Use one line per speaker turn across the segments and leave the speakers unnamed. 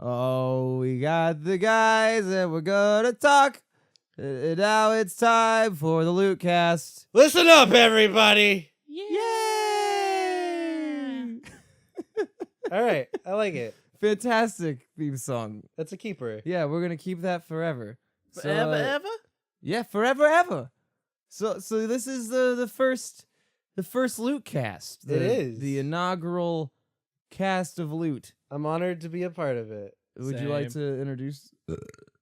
Oh, we got the guys and we're gonna talk. And now it's time for the Loot Cast.
Listen up, everybody!
Yay!
All right, I like it.
Fantastic theme song.
That's a keeper.
Yeah, we're gonna keep that forever.
Forever,
So,
ever?
Yeah, forever, ever. So this is the first Loot Cast.
It is
the inaugural cast of Loot.
I'm honored to be a part of it.
Would you like
Same.
to introduce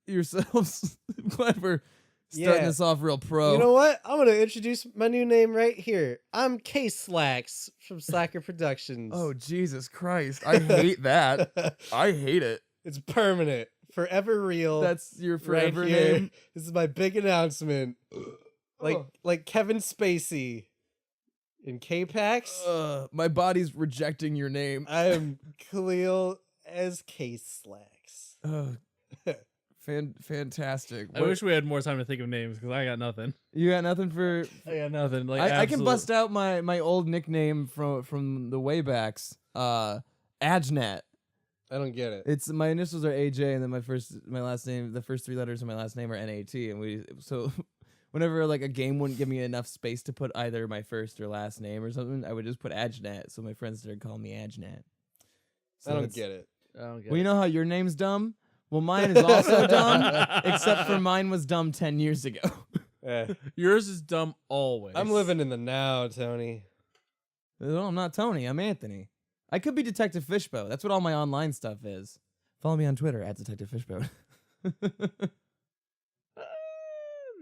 yourselves? Glad we're starting
Yeah.
this off real pro.
You know what? I'm gonna introduce my new name right here. I'm K Slacks from Slacker Productions.
Oh, Jesus Christ. I hate that. I hate it.
It's permanent, forever real.
That's your
right
forever
here.
name.
This is my big announcement.
Oh.
Like Kevin Spacey in K-Pax.
My body's rejecting your name.
I am Khalil as K Slacks.
Fantastic.
I wish we had more time to think of names because I got nothing.
You got nothing for...
I got nothing. Like
I can bust out my old nickname from the waybacks. Ajnat.
I don't get it.
It's my initials are AJ, and then my last name, the first three letters of my last name are NAT, and so whenever like a game wouldn't give me enough space to put either my first or last name or something, I would just put Ajnat. So my friends started calling me Ajnat. So
I don't get it.
I don't get
Well, you know how your name's dumb? Well, mine is also dumb, except for mine was dumb 10 years ago.
Eh.
Yours is dumb always.
I'm living in the now, Tony.
No, I'm not Tony. I'm Anthony. I could be Detective Fishboat. That's what all my online stuff is. Follow me on Twitter at Detective Fishboat.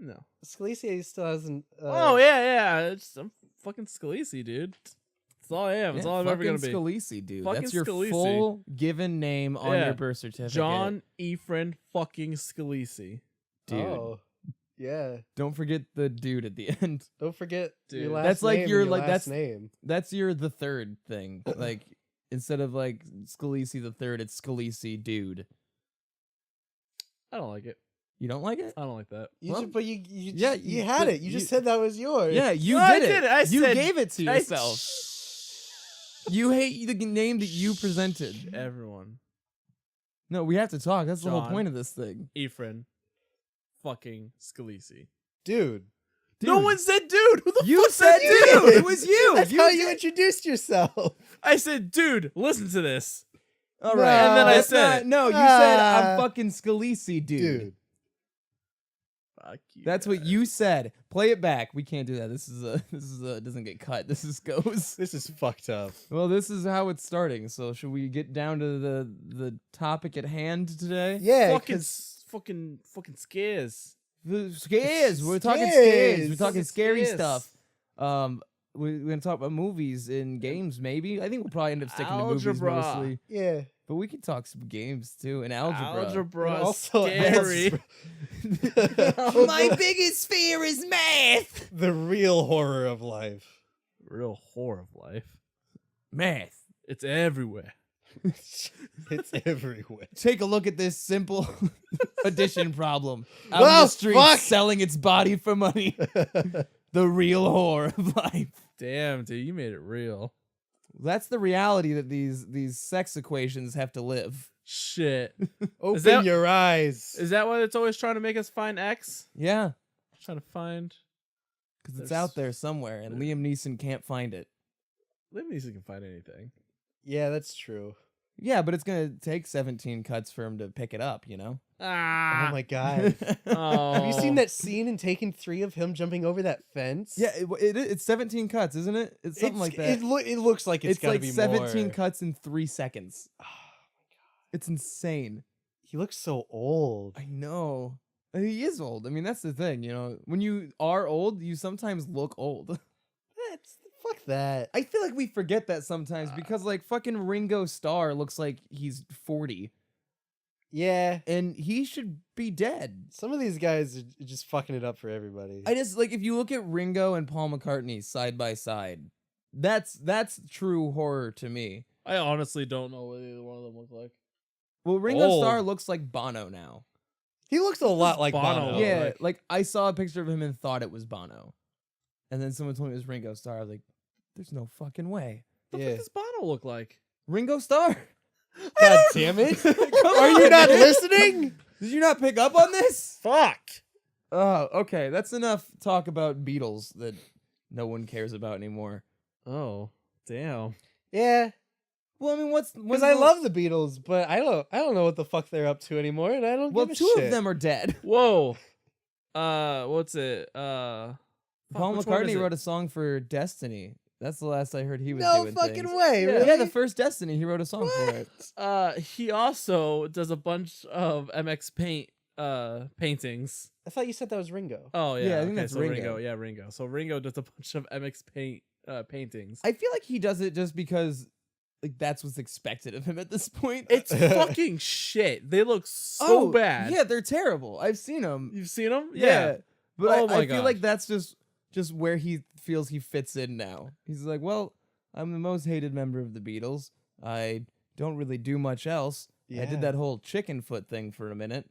No.
Scalise still hasn't.
Oh yeah. I'm fucking Scalise, dude. That's all I am. That's all I'm ever gonna be.
Scalise, dude.
Fucking
That's your
Scalise.
full given name on
Yeah.
your birth certificate.
John Ephraim fucking Scalise.
Dude.
Oh, yeah.
Don't forget the dude at the end.
Don't forget
Dude.
your last
That's like
name.
your-
and your
like,
last
that's-
name.
That's the third thing. Like instead of like Scalise the third, it's Scalise dude.
I don't like it.
You don't like it?
I don't like that.
But you
yeah,
you had it. You just said that was yours.
Yeah, you
No, I
did it.
did it. I
you
said-
gave it to
I-
yourself. You hate the name that you presented.
Everyone.
No, we have to talk. That's the whole
John.
point of this thing.
Ephraim fucking Scalise.
dude.
No one said dude. Who the
You
fuck
said
said
dude.
dude?
It was you.
That's how you
did-
introduced yourself.
I said dude. Listen to this.
All
No,
right.
and then I
That's
said
not-
it.
No, you said
Ah.
I'm fucking Scalise, dude.
Dude.
Fuck you.
That's what you said. Play it back. We can't do that. This is it doesn't get cut. This is goes.
This is fucked up.
Well, this is how it's starting. So should we get down to the topic at hand today?
Yeah,
fucking
'cause-
fucking scares.
The scares. We're talking
Scares.
scares. We're talking
Fucking
scary
scares.
stuff. We're gonna talk about movies and games. Maybe I think we'll probably end up sticking to movies
Algebra.
mostly.
yeah.
But we could talk some games too and algebra.
Algebra.
And also
Scary.
My biggest fear is math.
The real horror of life.
Real horror of life.
Math.
It's everywhere.
It's everywhere.
Take a look at this simple addition problem. Out
Oh,
in the streets
fuck.
selling its body for money. The real horror of life.
Damn, dude, you made it real.
That's the reality that these sex equations have to live.
Shit.
Open
that-
your eyes.
Is that what it's always trying to make us find X?
Yeah,
Trying to find.
because it's
There's-
out there somewhere, and Liam Neeson can't find it.
Liam Neeson can find anything.
Yeah, that's true.
Yeah, but it's gonna take 17 cuts for him to pick it up, you know?
Ah.
Oh my god.
Oh.
Have you seen that scene in Taken 3 of him jumping over that fence?
Yeah, it's 17 cuts, isn't it? It's something like that.
It looks like it's gotta
like
be
17
more.
cuts in 3 seconds.
Oh,
It's insane.
he looks so old.
I know. He is old. I mean, that's the thing, you know. When you are old, you sometimes look old.
Fuck that.
I feel like we forget that sometimes because, like, fucking Ringo Starr looks like he's 40,
Yeah.
and he should be dead.
Some of these guys are just fucking it up for everybody.
I just, like, if you look at Ringo and Paul McCartney side by side, that's true horror to me.
I honestly don't know what either one of them look like.
Well, Ringo
Old.
Starr looks like Bono now.
He looks a lot like
Bono?
Bono.
Yeah,
like-
like I saw a picture of him and thought it was Bono. And then someone told me it was Ringo Starr. I was like, there's no fucking way.
What the
Yeah.
fuck does Bono look like?
Ringo Starr.
God damn it!
Come
Are you
on,
not
dude.
listening?
Did you not pick up on this?
Fuck.
Oh, okay. That's enough talk about Beatles that no one cares about anymore.
Oh, damn.
Yeah,
Well, I mean, what's
because I love the Beatles, but I don't know what the fuck they're up to anymore, and I don't
Well,
give a
two
shit.
of them are dead.
Whoa. What's it?
Paul
which one is
McCartney
it?
wrote a song for Destiny. That's the last I heard he was
No
doing
fucking
things.
way,
Yeah.
really?
Yeah, the first Destiny, he wrote a song for it.
He also does a bunch of MX Paint paintings.
I thought you said that was Ringo.
Oh yeah,
Yeah, I think
okay,
that's
so
Ringo.
Yeah, Ringo. So Ringo does a bunch of MX Paint paintings.
I feel like he does it just because like that's what's expected of him at this point.
It's fucking shit. They look so bad.
Yeah, they're terrible. I've seen them.
You've seen them?
Yeah. But
Oh
I
my
feel like
gosh.
that's just where he feels he fits in now. He's like, well, I'm the most hated member of the Beatles. I don't really do much else. I
Yeah.
did that whole chicken foot thing for a minute.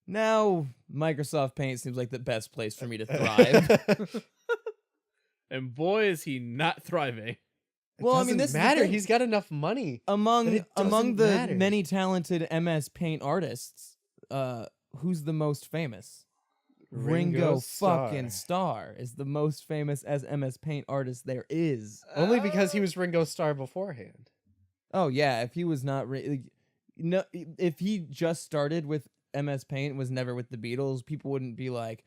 Now Microsoft Paint seems like the best place for me to thrive.
And boy, is he not thriving.
Well, I mean,
Doesn't
this is the
matter.
thing.
He's got enough money. But
among
it
among
doesn't
the
matter.
many talented MS Paint artists, who's the most famous? Ringo fucking Starr is the most famous as MS Paint artist there is.
Only because he was Ringo Starr beforehand.
Oh yeah, if he was not no, if he just started with MS Paint and was never with the Beatles, people wouldn't be like,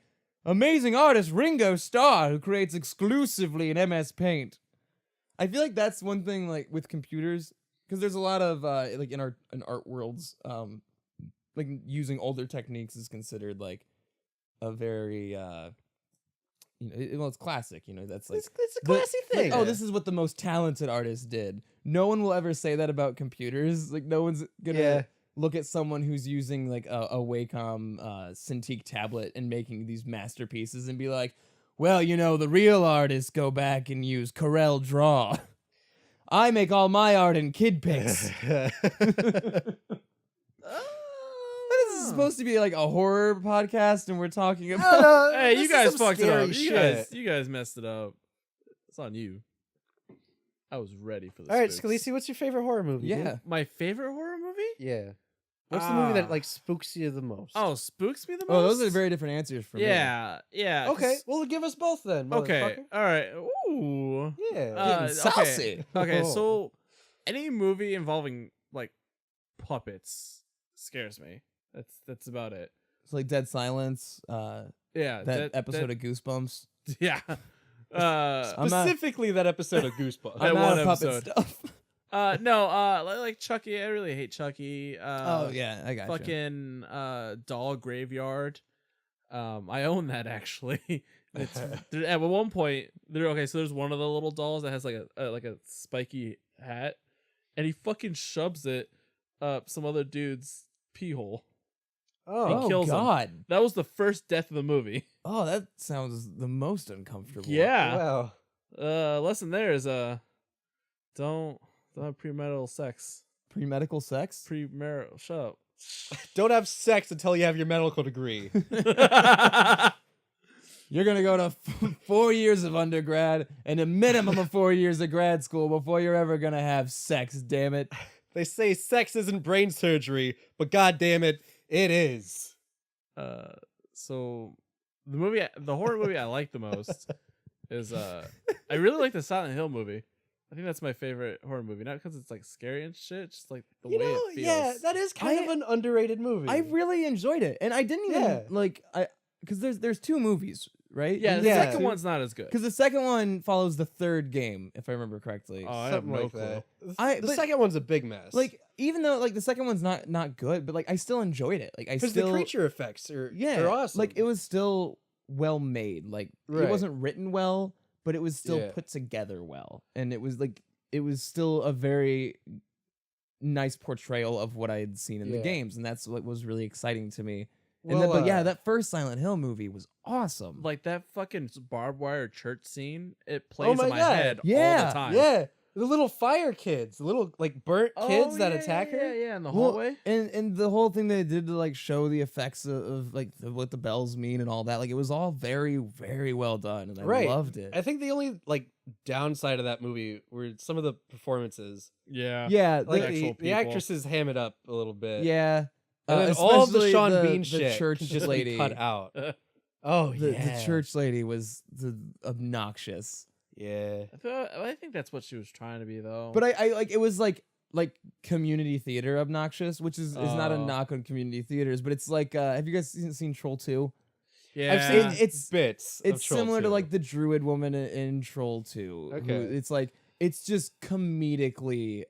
amazing artist Ringo Starr who creates exclusively in MS Paint. I feel like that's one thing like with computers, because there's a lot of like in art worlds, like using older techniques is considered like a very well, it's classic, that's like
It's a classy thing.
oh, this is what the most talented artist did. No one will ever say that about computers. Like no one's gonna
Yeah.
look at someone who's using like a Wacom Cintiq tablet and making these masterpieces and be like, well, the real artists go back and use Corel Draw. I make all my art in KidPix. This is supposed to be like a horror podcast, and we're talking about.
Hey, you guys fucked it up.
Shit.
You guys messed it up. It's on you. I was ready for this.
All right, Scalisi, what's your favorite horror movie?
Yeah.
dude?
My favorite horror movie?
Yeah. What's the movie that
Ah.
like spooks you the most?
Oh, spooks me the most.
Oh, those are very different answers for me.
Yeah.
Okay.
'cause-
Well, give us both then.
Okay.
motherfucker.
All right. Ooh.
Yeah.
Getting saucy.
Okay.
Oh.
So, any movie involving like puppets scares me. That's about it.
It's like Dead Silence.
Yeah.
That episode of Goosebumps.
Yeah.
I'm not-
Specifically, that episode of Goosebumps.
That
I'm not
one
a puppet
episode.
stuff.
No. Like Chucky. I really hate Chucky.
Oh yeah, I got you.
Fucking doll graveyard. I own that actually. At one point so there's one of the little dolls that has like a spiky hat, and he fucking shoves it up some other dude's pee hole.
Oh,
He kills him.
God.
That was the first death of the movie.
Oh, that sounds the most uncomfortable.
Yeah.
wow.
Lesson there is don't have premarital sex.
Pre-medical sex.
Premarital. Shut up.
Don't have sex until you have your medical degree.
You're gonna go to 4 years of undergrad and a minimum of 4 years of grad school before you're ever gonna have sex. Damn it.
They say sex isn't brain surgery, but god damn it, it is.
So the horror movie I like the most is I really like the Silent Hill movie. I think that's my favorite horror movie, not because it's like scary and shit, just like the way it feels.
Yeah, that is kind of an underrated movie.
I really enjoyed it, and I didn't even because there's two movies, right?
Yeah, the
Yeah.
second one's not as good.
Because the second one follows the third game, if I remember correctly.
Oh, I have
something
no
like
clue.
that.
I-
The
but-
second one's a big mess.
Like even though like the second one's not good, but like I still enjoyed it. Like I
because
still
the creature effects are
yeah,
awesome.
like it was still well made. Like
Right.
it wasn't written well, but it was still
Yeah.
put together well, and it was still a very nice portrayal of what I had seen in the
Yeah.
games, and that's what was really exciting to me.
Well,
But yeah, that first Silent Hill movie was awesome.
Like that fucking barbed wire church scene, it plays
my
in my
God.
head all
Yeah,
the time.
Yeah. The little fire kids, the little like burnt kids that attack her.
Yeah, in the
Well,
hallway.
and the whole thing they did to like show the effects of like what the bells mean and all that, like it was all very, very well done, and I
Right.
loved it.
I think the only like downside of that movie were some of the performances.
Yeah.
Yeah,
Like
actual
the
people.
actresses ham it up a little bit.
yeah.
And then all of the
especially
Sean
the
Bean shit
church
can just
lady.
be cut out. Oh
The
yeah,
church lady was obnoxious.
Yeah.
I think that's what she was trying to be, though.
But I like it was like community theater obnoxious, which is not a
Oh.
knock on community theaters, but it's like have you guys seen Troll 2?
yeah,
I've seen
It's
bits. of
It's
Troll
similar to
2.
like the druid woman in Troll 2.
Okay.
It's like it's just comedically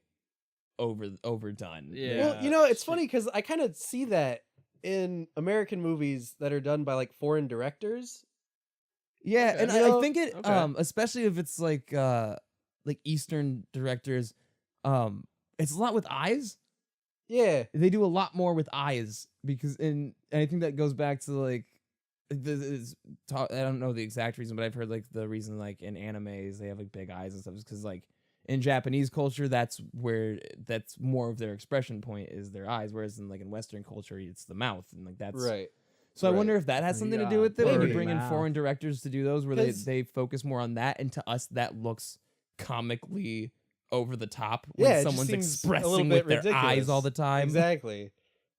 overdone.
Yeah.
Well, you know, it's funny because I kind of see that in American movies that are done by like foreign directors.
Yeah,
Okay.
and
You know?
I think it
Okay.
especially if it's like Eastern directors, it's a lot with eyes.
Yeah.
They do a lot more with eyes because and I think that goes back to like I don't know the exact reason, but I've heard like the reason like in animes they have like big eyes and stuff is because like in Japanese culture that's more of their expression point is their eyes, whereas in like in Western culture it's the mouth and like that's
Right.
So I
Right.
wonder if that has something to do
Yeah,
with it, where they
maybe.
bring in
Mouth.
foreign directors to do those, where they
'Cause-
focus more on that, and to us that looks comically over the top when
Yeah, it just
someone's
seems a
expressing
little
with
bit
their eyes
ridiculous.
all the time.
Exactly.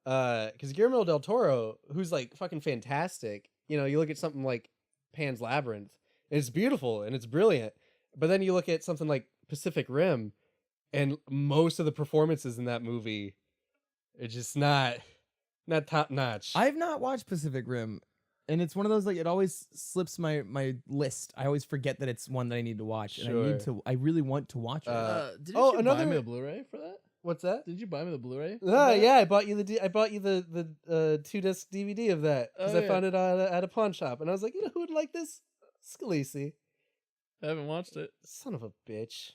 Because Guillermo del Toro, who's like fucking fantastic, you know, you look at something like Pan's Labyrinth, and it's beautiful and it's brilliant, but then you look at something like Pacific Rim, and most of the performances in that movie are just not top notch.
I've not watched Pacific Rim, and it's one of those like it always slips my list. I always forget that it's one that I need to watch, and I really want to watch it.
Did
oh,
you buy me
another-
a Blu-ray for that?
What's that?
Did you buy me the Blu-ray?
Yeah, I bought you the 2-disc DVD of that because
Oh,
I
yeah.
found it at a pawn shop, and I was like, you know who would like this? Scalisi.
I haven't watched it.
Son of a bitch.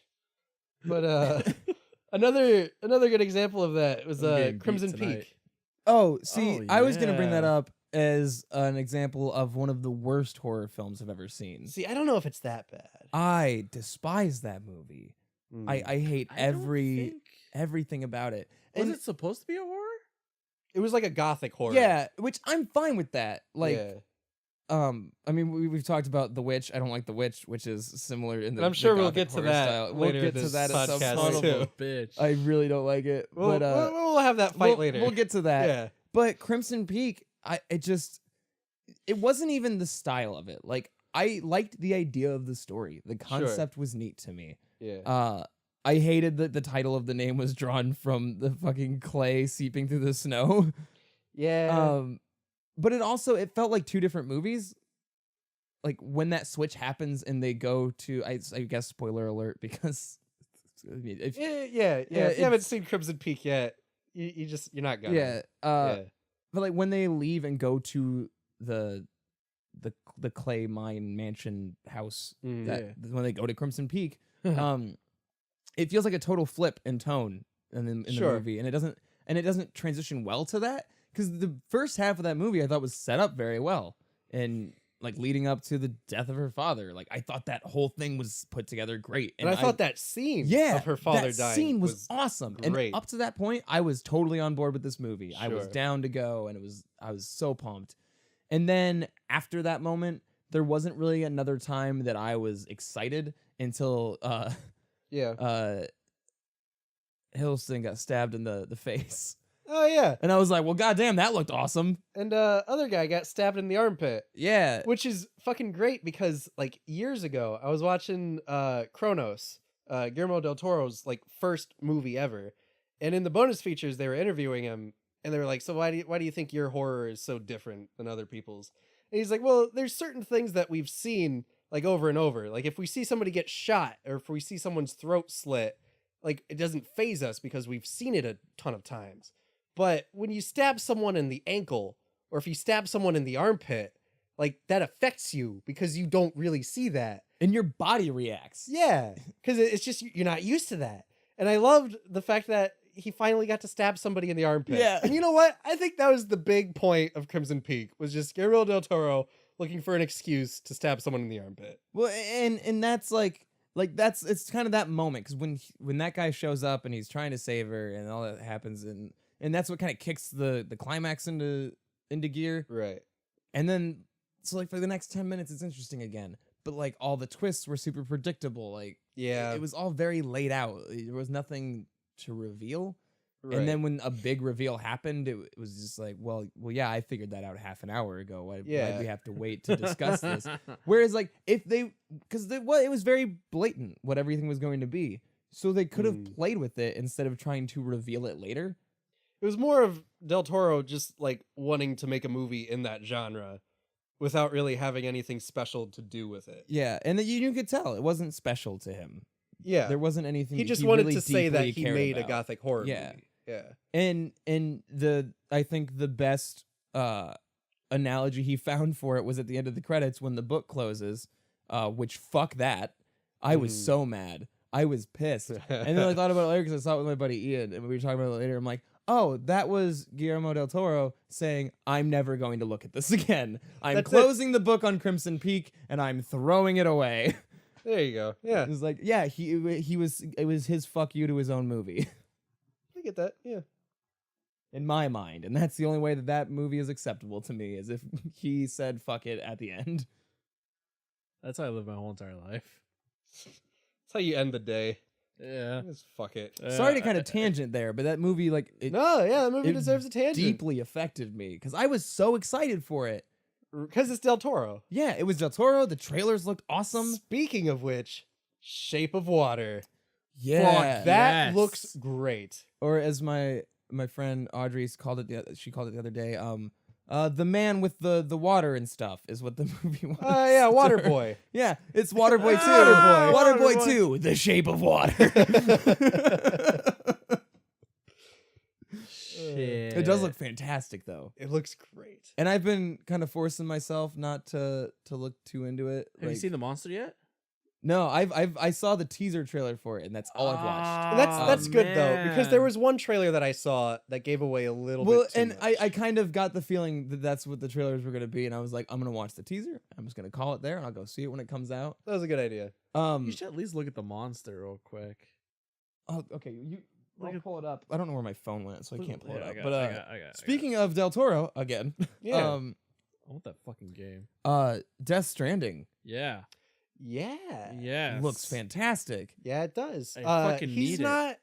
But another good example of that was
I'm getting beat
Crimson
tonight.
Peak.
Oh, see,
Oh,
I was gonna bring that
yeah.
up as an example of one of the worst horror films I've ever seen.
See, I don't know if it's that bad.
I despise that movie.
Mm.
I hate
I don't think-
everything about it.
Was
And
it supposed to be a horror?
It was like a gothic horror.
yeah, which I'm fine with that. Like,
Yeah.
I mean, we've talked about The Witch. I don't like The Witch, which is similar in the.
I'm sure
the
we'll
gothic
get to
horror
that
style.
later
We'll
in
get to
this
that at some
podcast,
Son
point.
of a
too.
bitch.
I really don't like it,
We'll,
but
we'll have that fight later.
We'll get to that.
Yeah.
But Crimson Peak, it wasn't even the style of it. Like I liked the idea of the story. The concept was neat to me.
Yeah.
I hated that the title of the name was drawn from the fucking clay seeping through the snow.
Yeah.
But it felt like two different movies. Like when that switch happens and they go to, I guess spoiler alert because I mean, if,
yeah. If you haven't
it's-
seen Crimson Peak yet, you're not gonna.
yeah,
Yeah.
but like when they leave and go to the clay mine mansion house,
Mm.
when they go to Crimson Peak, it feels like a total flip in tone in the
Sure.
movie, and it doesn't transition well to that because the first half of that movie I thought was set up very well and like leading up to the death of her father. Like I thought that whole thing was put together great,
And I thought that scene of her father
that
dying
scene was awesome.
great.
And up to that point, I was totally on board with this movie. I was
Sure.
down to go, and I was so pumped. And then after that moment, there wasn't really another time that I was excited until
yeah.
Hiddleston got stabbed in the face,
Oh yeah.
and I was like, well, goddamn, that looked awesome.
And other guy got stabbed in the armpit.
Yeah,
Which is fucking great because like years ago I was watching Kronos, Guillermo del Toro's like first movie ever. And in the bonus features they were interviewing him and they were like, "So why do you think your horror is so different than other people's?" And he's like, "Well, there's certain things that we've seen like over and over. Like if we see somebody get shot or if we see someone's throat slit, like it doesn't faze us because we've seen it a ton of times. But when you stab someone in the ankle or if you stab someone in the armpit, like that affects you because you don't really see that."
and your body reacts.
Yeah, because it's just you're not used to that. And I loved the fact that he finally got to stab somebody in the armpit.
Yeah.
And you know what? I think that was the big point of Crimson Peak was just Guillermo del Toro looking for an excuse to stab someone in the armpit.
Well, and that's like like it's kind of that moment because when that guy shows up and he's trying to save her and all that happens and that's what kind of kicks the climax into gear.
Right.
And then so like for the next 10 minutes it's interesting again. But like all the twists were super predictable. Like
Yeah.
it was all very laid out. There was nothing to reveal.
Right.
And then when a big reveal happened, it was just like, well, yeah, I figured that out half an hour ago. Why'd we have to wait to discuss this? Whereas, like, if because it was very blatant what everything was going to be, so they could have played with it instead of trying to reveal it later.
It was more of Del Toro just like wanting to make a movie in that genre without really having anything special to do with it.
Yeah, and you could tell it wasn't special to him.
Yeah,
there wasn't anything.
He just wanted
really
to say that he made
about.
a gothic horror
Yeah.
movie. Yeah.
And I think the best analogy he found for it was at the end of the credits when the book closes, which fuck that. I was so mad. I was pissed. And then I thought about it later because I saw it with my buddy Ian and we were talking about it later. I'm like, oh, that was Guillermo del Toro saying, I'm never going to look at this again. I'm closing the book on Crimson Peak and I'm throwing it away.
There you go. Yeah.
It was like, yeah, it was his fuck you to his own movie.
I get that. Yeah.
In my mind, and that's the only way that movie is acceptable to me, is if he said fuck it at the end.
That's how I live my whole entire life.
That's how you end the day.
Yeah.
Just fuck it.
Sorry to kind of tangent there, but that movie, like,
that movie deserves a tangent.
Deeply affected me because I was so excited for it.
Because it's Del Toro.
Yeah, it was Del Toro. The trailers looked awesome.
Speaking of which, Shape of Water.
Yeah,
fuck, that looks great.
Or as my friend Audrey called it, she called it the other day. The man with the water and stuff is what the movie was.
Yeah, Waterboy.
Yeah, it's Waterboy 2.
Waterboy
2, The Shape of Water.
Shit.
It does look fantastic though.
It looks great.
And I've been kind of forcing myself not to look too into it.
Have you seen the monster yet?
No, I saw the teaser trailer for it, and that's all I've watched.
That's good though, because there was one trailer that I saw that gave away a little bit too much.
I kind of got the feeling that that's what the trailers were gonna be, and I was like, I'm gonna watch the teaser. I'm just gonna call it there, and I'll go see it when it comes out.
That was a good idea.
You should at least look at the monster real quick.
Oh, okay. I'll pull it up. I don't know where my phone went, so I can't pull it up.
I
But
got
speaking of Del Toro again,
Yeah.
I want that fucking game.
Death Stranding.
Yeah.
Yeah.
Looks fantastic.
Yeah, it does.
I fucking
he's
need it.
not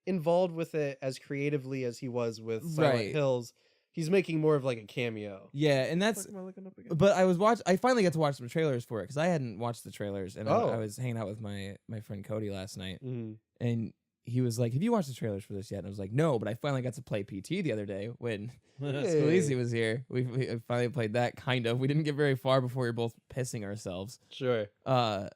involved with it as creatively as he was with Silent
Right.
Hills. He's making more of like a cameo.
Yeah, and that's.
What am I looking up again?
But I finally got to watch some trailers for it because I hadn't watched the trailers, and
Oh.
I was hanging out with my friend Cody last night,
Mm-hmm.
and he was like, "Have you watched the trailers for this yet?" And I was like, "No," but I finally got to play PT the other day when Scalise was here. We finally played that kind of. We didn't get very far before we were both pissing ourselves.
Sure.
I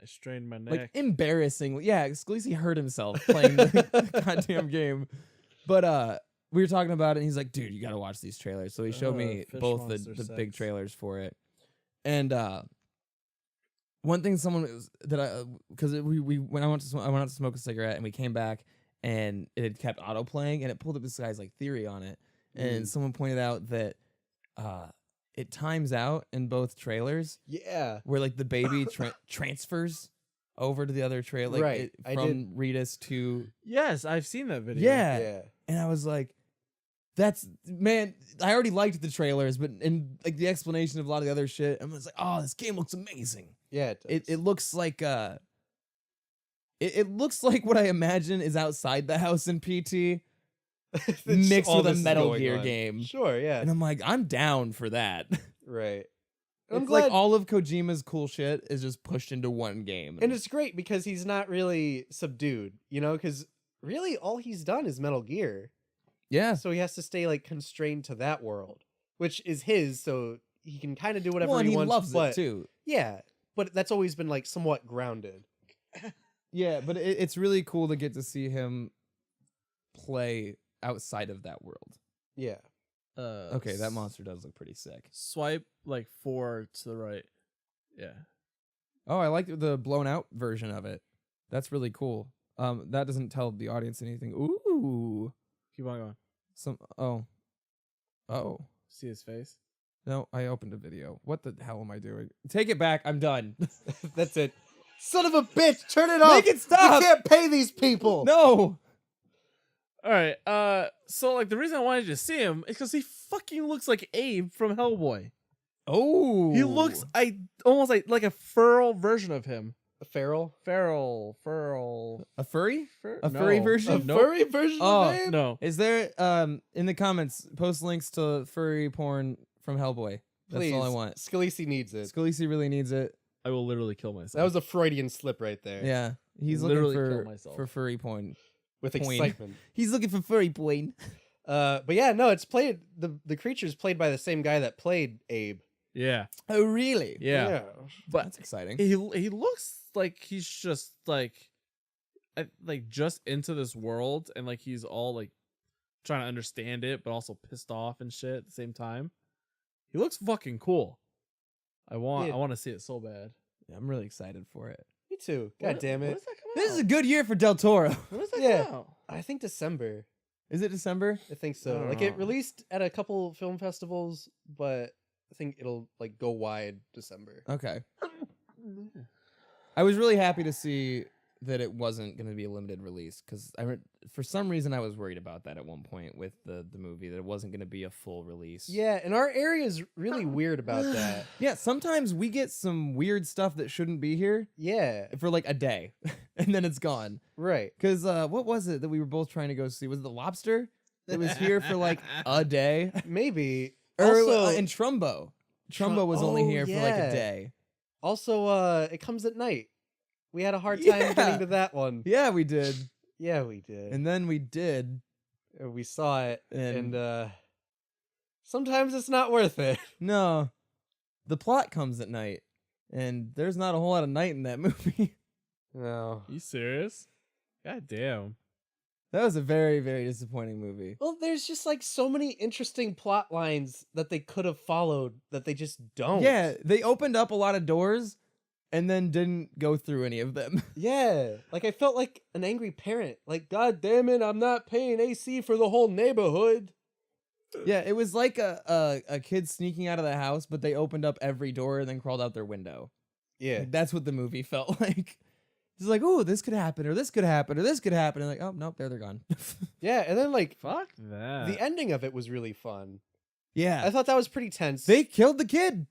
strained my neck.
Like embarrassing. Yeah, Scalise hurt himself playing the goddamn game. But we were talking about it, and he's like, "Dude, you got to watch these trailers." So he showed me
Fish
both
Monster
the big
Sex.
trailers for it, and one thing someone was, that I because we when I went out to smoke a cigarette and we came back and it had kept auto playing and it pulled up this guy's like theory on it, and someone pointed out that it times out in both trailers.
Yeah.
Where like the baby transfers over to the other trailer, like
Right.
from Ritas to
Yes, I've seen that video.
yeah. And I was like, that's man, I already liked the trailers, but in like the explanation of a lot of the other shit, I was like, oh, this game looks amazing.
Yeah.
It looks like it looks like what I imagine is outside the house in PT mixed
all
with a
this is
Metal
going
Gear
on.
game.
Sure. Yeah.
And I'm like, I'm down for that.
Right.
It's
I'm glad.
like all of Kojima's cool shit is just pushed into one game.
And it's great because he's not really subdued, because really all he's done is Metal Gear.
yeah.
So he has to stay like constrained to that world, which is his, so he can kind of do whatever
Well, and
he
he
wants.
loves
but
it too.
yeah, but that's always been like somewhat grounded.
Yeah, but it's really cool to get to see him play outside of that world.
Yeah.
Okay, that monster does look pretty sick.
Swipe like 4 to the right. Yeah.
Oh, I like the blown out version of it. That's really cool. That doesn't tell the audience anything. Ooh.
Keep on going.
Oh.
See his face?
No, I opened a video. What the hell am I doing? Take it back. I'm done.
That's it. Son of a bitch, turn it off.
Make it stop.
We can't pay these people.
No.
All right. So like the reason I wanted you to see him is because he fucking looks like Abe from Hellboy.
Oh.
He looks almost like a feral version of him.
A feral?
Feral.
A furry? A
No.
furry version?
A furry version of Abe?
No.
Is there in the comments post links to furry porn from Hellboy? That's
Please.
all I want.
Scalisi needs it.
Scalisi really needs it.
I will literally kill myself.
That was a Freudian slip right there.
Yeah, he's
Literally
looking
kill myself.
for furry porn.
With
Point.
excitement.
He's looking for furry porn.
But yeah, no, it's played the creature's played by the same guy that played Abe.
Yeah.
Oh, really?
Yeah. But
That's exciting.
he looks like he's just like just into this world and like he's all like trying to understand it but also pissed off and shit at the same time. He looks fucking cool. I want to see it so bad.
Yeah, I'm really excited for it.
Me too. God damn
When
it.
does that come
This
out?
is a good year for Del Toro.
When does that
Yeah.
come out?
I think December.
Is it December?
I think so.
I
Like
don't
it
know.
released at a couple film festivals, but I think it'll like go wide December.
Okay. I was really happy to see that it wasn't going to be a limited release because for some reason I was worried about that at one point with the movie, that it wasn't going to be a full release.
Yeah, and our area is really weird about that.
Yeah, sometimes we get some weird stuff that shouldn't be here
Yeah,
for like a day and then it's gone.
right.
Because what was it that we were both trying to go see? Was it The Lobster? It was here for like a day.
Maybe.
Or
Also,
and Trumbo. Trumbo was only
oh,
here for like a
yeah.
day.
also, it comes at night. We had a hard time
Yeah.
getting to that one.
Yeah, we did.
Yeah, we did.
And then we did.
We saw it,
And-
and sometimes it's not worth it.
No, the plot comes at night, and there's not a whole lot of night in that movie.
No.
You serious? God damn.
That was a very, very disappointing movie.
Well, there's just like so many interesting plot lines that they could have followed that they just don't.
Yeah, they opened up a lot of doors, and then didn't go through any of them.
Yeah. Like I felt like an angry parent. Like, God damn it, I'm not paying AC for the whole neighborhood.
Yeah, it was like a kid sneaking out of the house, but they opened up every door and then crawled out their window.
Yeah.
Like, that's what the movie felt like. It's like, oh, this could happen, or this could happen, or this could happen. And like, oh, nope, there they're gone.
Yeah, and then like
Fuck that.
the ending of it was really fun.
Yeah.
I thought that was pretty tense.
They killed the kid.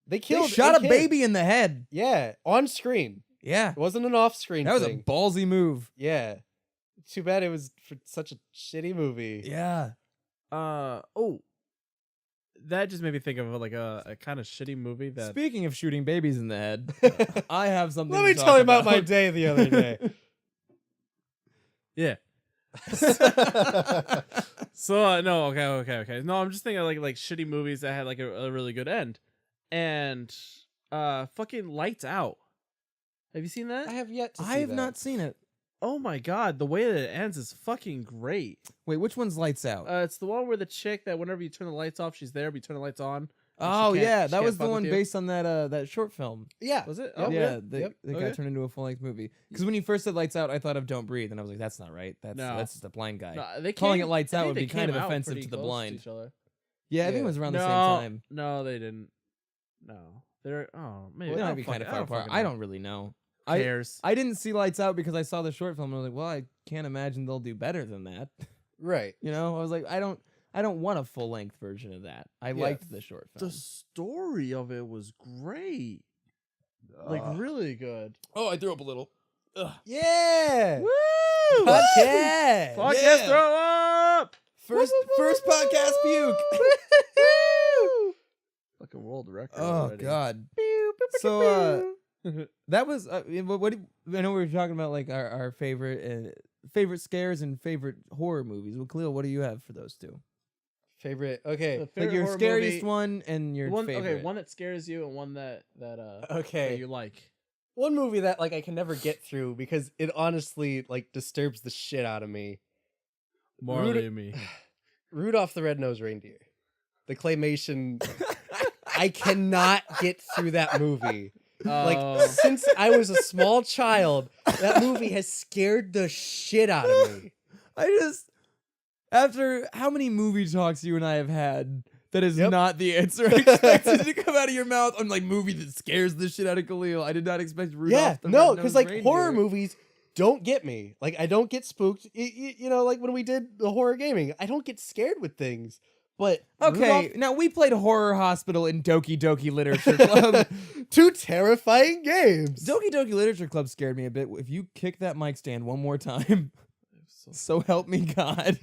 They
They
killed
shot a
kid.
baby in the head.
Yeah, on screen.
Yeah.
It wasn't an off-screen
That was a
thing.
ballsy move.
Yeah. Too bad it was for such a shitty movie.
Yeah.
That just made me think of like a kind of shitty movie that
Speaking of shooting babies in the head, I have something.
Let
to
me
talk
tell you about my day the other day.
yeah. So no, okay. No, I'm just thinking of like shitty movies that had like a really good end, and fucking Lights Out. Have you seen that?
I have yet to see
I have
that.
not seen it.
Oh my god, the way that it ends is fucking great.
Wait, which one's Lights Out?
It's the one where the chick that whenever you turn the lights off, she's there, but you turn the lights on.
oh
she can't-
yeah,
she
that
can't
was the
fuck with
one
you.
based on that short film.
Yeah.
Was it?
Yep.
Oh,
yeah,
really?
they,
Yep.
they
Okay.
got turned into a full length movie. Because when you first said Lights Out, I thought of Don't Breathe, and I was like, that's not right. That's
No.
just a blind guy.
No, they
Calling
came-
it Lights
I
Out
think
would
they
be kind
came
of
out
offensive
pretty
to the
close
blind.
each other.
Yeah, I think it
Yeah.
was around the
no,
same time.
No, they didn't. No, they're maybe
They
I
might
don't
be kind of
fucking-
far apart.
fucking
I
know.
don't really know.
Who cares.
I didn't see Lights Out because I saw the short film and I was like, well, I can't imagine they'll do better than that.
Right.
You know, I was like, I don't want a full length version of that. I liked the short film.
The story of it was great. Like really good.
Oh, I threw up a little.
Yeah.
Woo!
Podcast.
Podcast
Yeah.
throw up.
First podcast puke.
Fucking world record.
Oh
already.
God. So that was what I know we were talking about like our favorite scares and favorite horror movies. Well, Khalil, what do you have for those two?
Favorite. Okay.
The
Like
favorite
your
horror
scariest
movie-
one and your
one.
favorite.
Okay, one that scares you and one that
Okay.
you like.
One movie that like I can never get through because it honestly like disturbs the shit out of me.
Marley and me.
Rudolph the Red-Nosed Reindeer. The claymation. I cannot get through that movie. Like
Oh.
since I was a small child, that movie has scared the shit out of me.
I just after how many movie talks you and I have had, That is
Yep.
not the answer I expected to come out of your mouth. I'm like, movie that scares the shit out of Khalil. I did not expect Rudolph.
Yeah,
the
no,
Red-Nosed
because like
Reindeer.
horror movies don't get me. Like I don't get spooked. You know, like when we did the horror gaming, I don't get scared with things. But
Okay, now we played Horror Hospital in Doki Doki Literature Club.
Rudolph, two terrifying games.
Doki Doki Literature Club scared me a bit. If you kick that mic stand one more time, so help me God.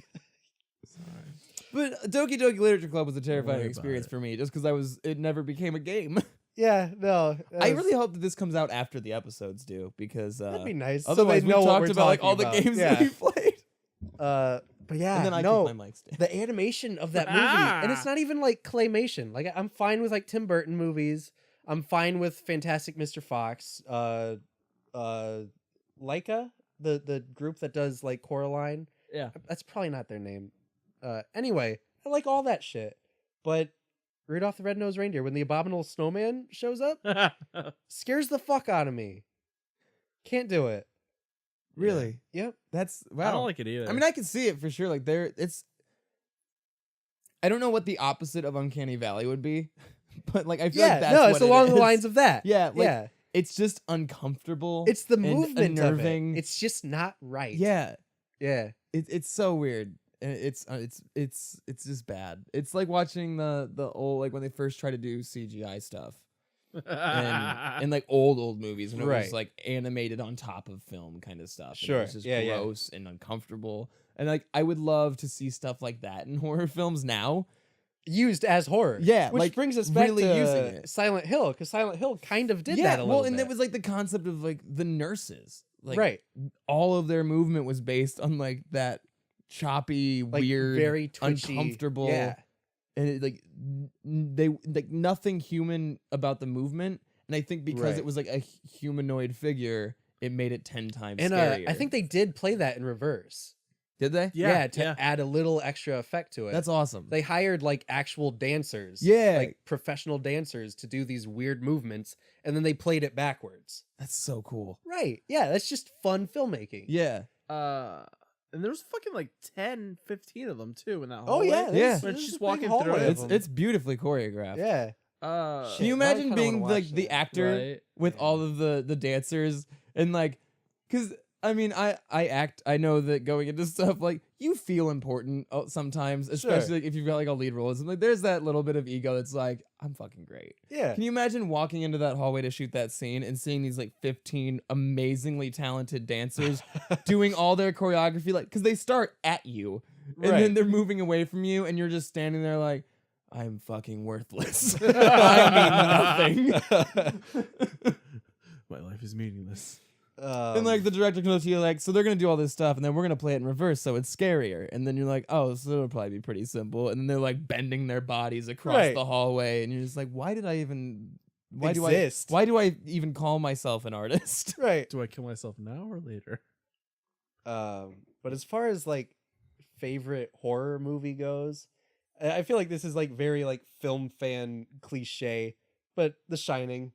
But Doki Doki Literature Club was a terrifying
worry
experience
about
for me, just because it never became a game.
Yeah, no.
I really hope that this comes out after the episodes do, because
that'd be nice.
otherwise
so they
we
know what
talked
we're
about like
talking
all the
about.
games
Yeah.
that we played.
But yeah,
And then I
no.
kicked my mic stand.
The animation of that movie, and it's not even like claymation. Like I'm fine with like Tim Burton movies. I'm fine with Fantastic Mr. Fox. Leica, the group that does like Coraline.
Yeah.
That's probably not their name. Anyway, I like all that shit. But Rudolph the Red-Nosed Reindeer, when the abominable snowman shows up, scares the fuck out of me. Can't do it.
Really?
Yep.
That's wow.
I don't like it either.
I mean, I can see it for sure. Like I don't know what the opposite of Uncanny Valley would be, but like I feel like that's
no,
what
it's
it
along the
is.
lines of that.
Yeah, like,
yeah.
It's just uncomfortable.
It's the
and
movement of
unnerving.
it. It's just not right.
Yeah,
Yeah.
it's so weird. And it's just bad. It's like watching the old, like when they first try to do CGI stuff. And like old movies when it was
Right.
like animated on top of film kind of stuff. And
Sure.
it was just
Yeah.
gross and uncomfortable. And like I would love to see stuff like that in horror films now.
Used as horror.
Yeah,
Which
like,
brings us back
really
to
using it.
Silent Hill, because Silent Hill kind of did
Yeah,
that a
well,
little
and
bit.
it was like the concept of like the nurses. Like
right.
all of their movement was based on like that choppy,
Like
weird,
very twitchy.
uncomfortable.
Yeah.
And it, like they like nothing human about the movement. And I think because
Right.
it was like a humanoid figure, it made it 10 times
And
scarier.
I think they did play that in reverse.
Did they?
Yeah, to add a little extra effect to it.
That's awesome.
They hired like actual dancers.
Yeah.
Like professional dancers to do these weird movements, and then they played it backwards.
That's so cool.
Right. Yeah, that's just fun filmmaking.
Yeah.
And there's fucking like 10, 15 of them too in that
Oh
hallway.
yeah.
Yeah.
there's-
When
there's
she's
a big
walking
hallway
through it.
of
It's
them.
it's beautifully choreographed.
Yeah.
Uh,
Can you
Shit, now I
imagine
kinda
being
wanna
like
watch
the
that.
actor
right?
with all of the dancers and like, because I mean I know that going into stuff like you feel important sometimes, especially like, if you've got like a lead role. It's like there's that little bit of ego that's like I'm fucking great.
Yeah.
Can you imagine walking into that hallway to shoot that scene and seeing these like 15 amazingly talented dancers doing all their choreography, like because they start at you and then
Right.
they're moving away from you and you're just standing there like I'm fucking worthless. I mean nothing.
My life is meaningless.
And like the director comes to you like, so they're gonna do all this stuff, and then we're gonna play it in reverse, so it's scarier. And then you're like, oh, so it'll probably be pretty simple. And then they're like bending their bodies across
Right.
the hallway, and you're just like, why do I
Exist.
why do I even call myself an artist?
right.
Do I kill myself now or later?
But as far as like favorite horror movie goes, I feel like this is like very like film fan cliche, but The Shining.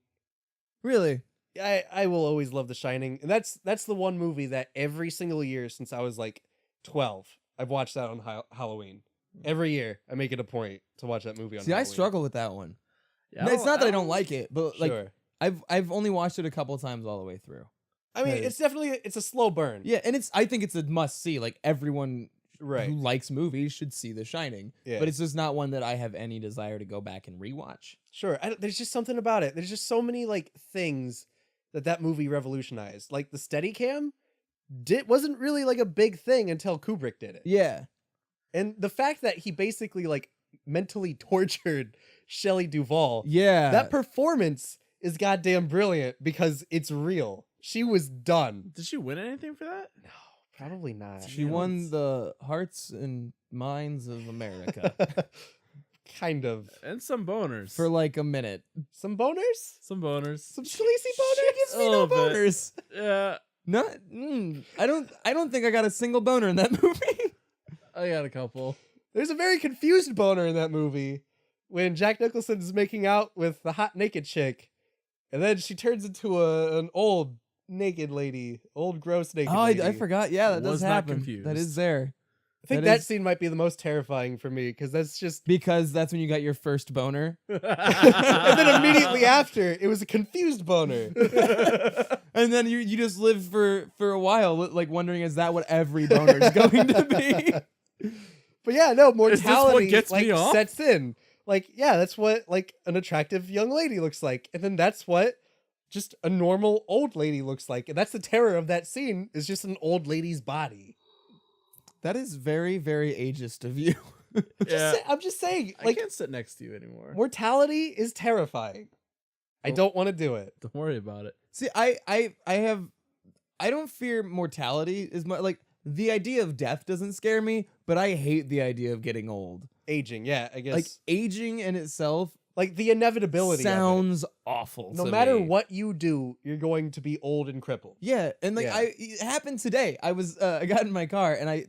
Really?
I will always love The Shining, and that's the one movie that every single year since I was like 12, I've watched that on Halloween. Every year, I make it a point to watch that movie on.
See, I
Halloween.
struggle with that one.
Yeah,
No, it's not that I don't like it, but like
Sure.
I've only watched it a couple times all the way through.
I mean,
Cause-
it's definitely it's a slow burn.
Yeah, and I think it's a must see. Like everyone
Right.
who likes movies should see The Shining.
Yeah.
But it's just not one that I have any desire to go back and rewatch.
Sure. There's just something about it. There's just so many like things that movie revolutionized. Like the Steadicam wasn't really like a big thing until Kubrick did it.
Yeah.
And the fact that he basically like mentally tortured Shelley Duvall,
Yeah.
that performance is goddamn brilliant because it's real. She was done.
Did she win anything for that?
No, probably not.
She won the hearts and minds of America
Kind of.
And some boners.
for like a minute.
Some boners?
some boners.
Some Khaleesi boner?
Gives me
A
no
little bit.
boners.
Yeah,
Not. I don't think I got a single boner in that movie.
I got a couple.
There's a very confused boner in that movie when Jack Nicholson's making out with the hot naked chick, and then she turns into an old naked lady, old gross naked
Oh,
lady.
I forgot. Yeah, that
Was
does
not
happen.
confused.
That is there.
I think that scene might be the most terrifying for me because that's just
because that's when you got your first boner.
and then immediately after it was a confused boner.
And then you just live for a while like wondering, is that what every boner is going to be?
But yeah, no,
Is this what
mortality
gets
like
me off?
sets in. Like, yeah, that's what like an attractive young lady looks like. And then that's what just a normal old lady looks like. And that's the terror of that scene, is just an old lady's body.
That is very, very ageist of you.
Yeah.
I'm just saying,
I
like,
can't sit next to you anymore.
mortality is terrifying. I don't want to do it.
Don't worry about it.
See, I don't fear mortality as much. Like, the idea of death doesn't scare me, but I hate the idea of getting old.
Aging, yeah, I guess.
Like, aging in itself
Like the inevitability
sounds awful.
of it. No
to
matter
me.
what you do, you're going to be old and crippled.
Yeah, and like
Yeah.
it happened today. I got in my car and I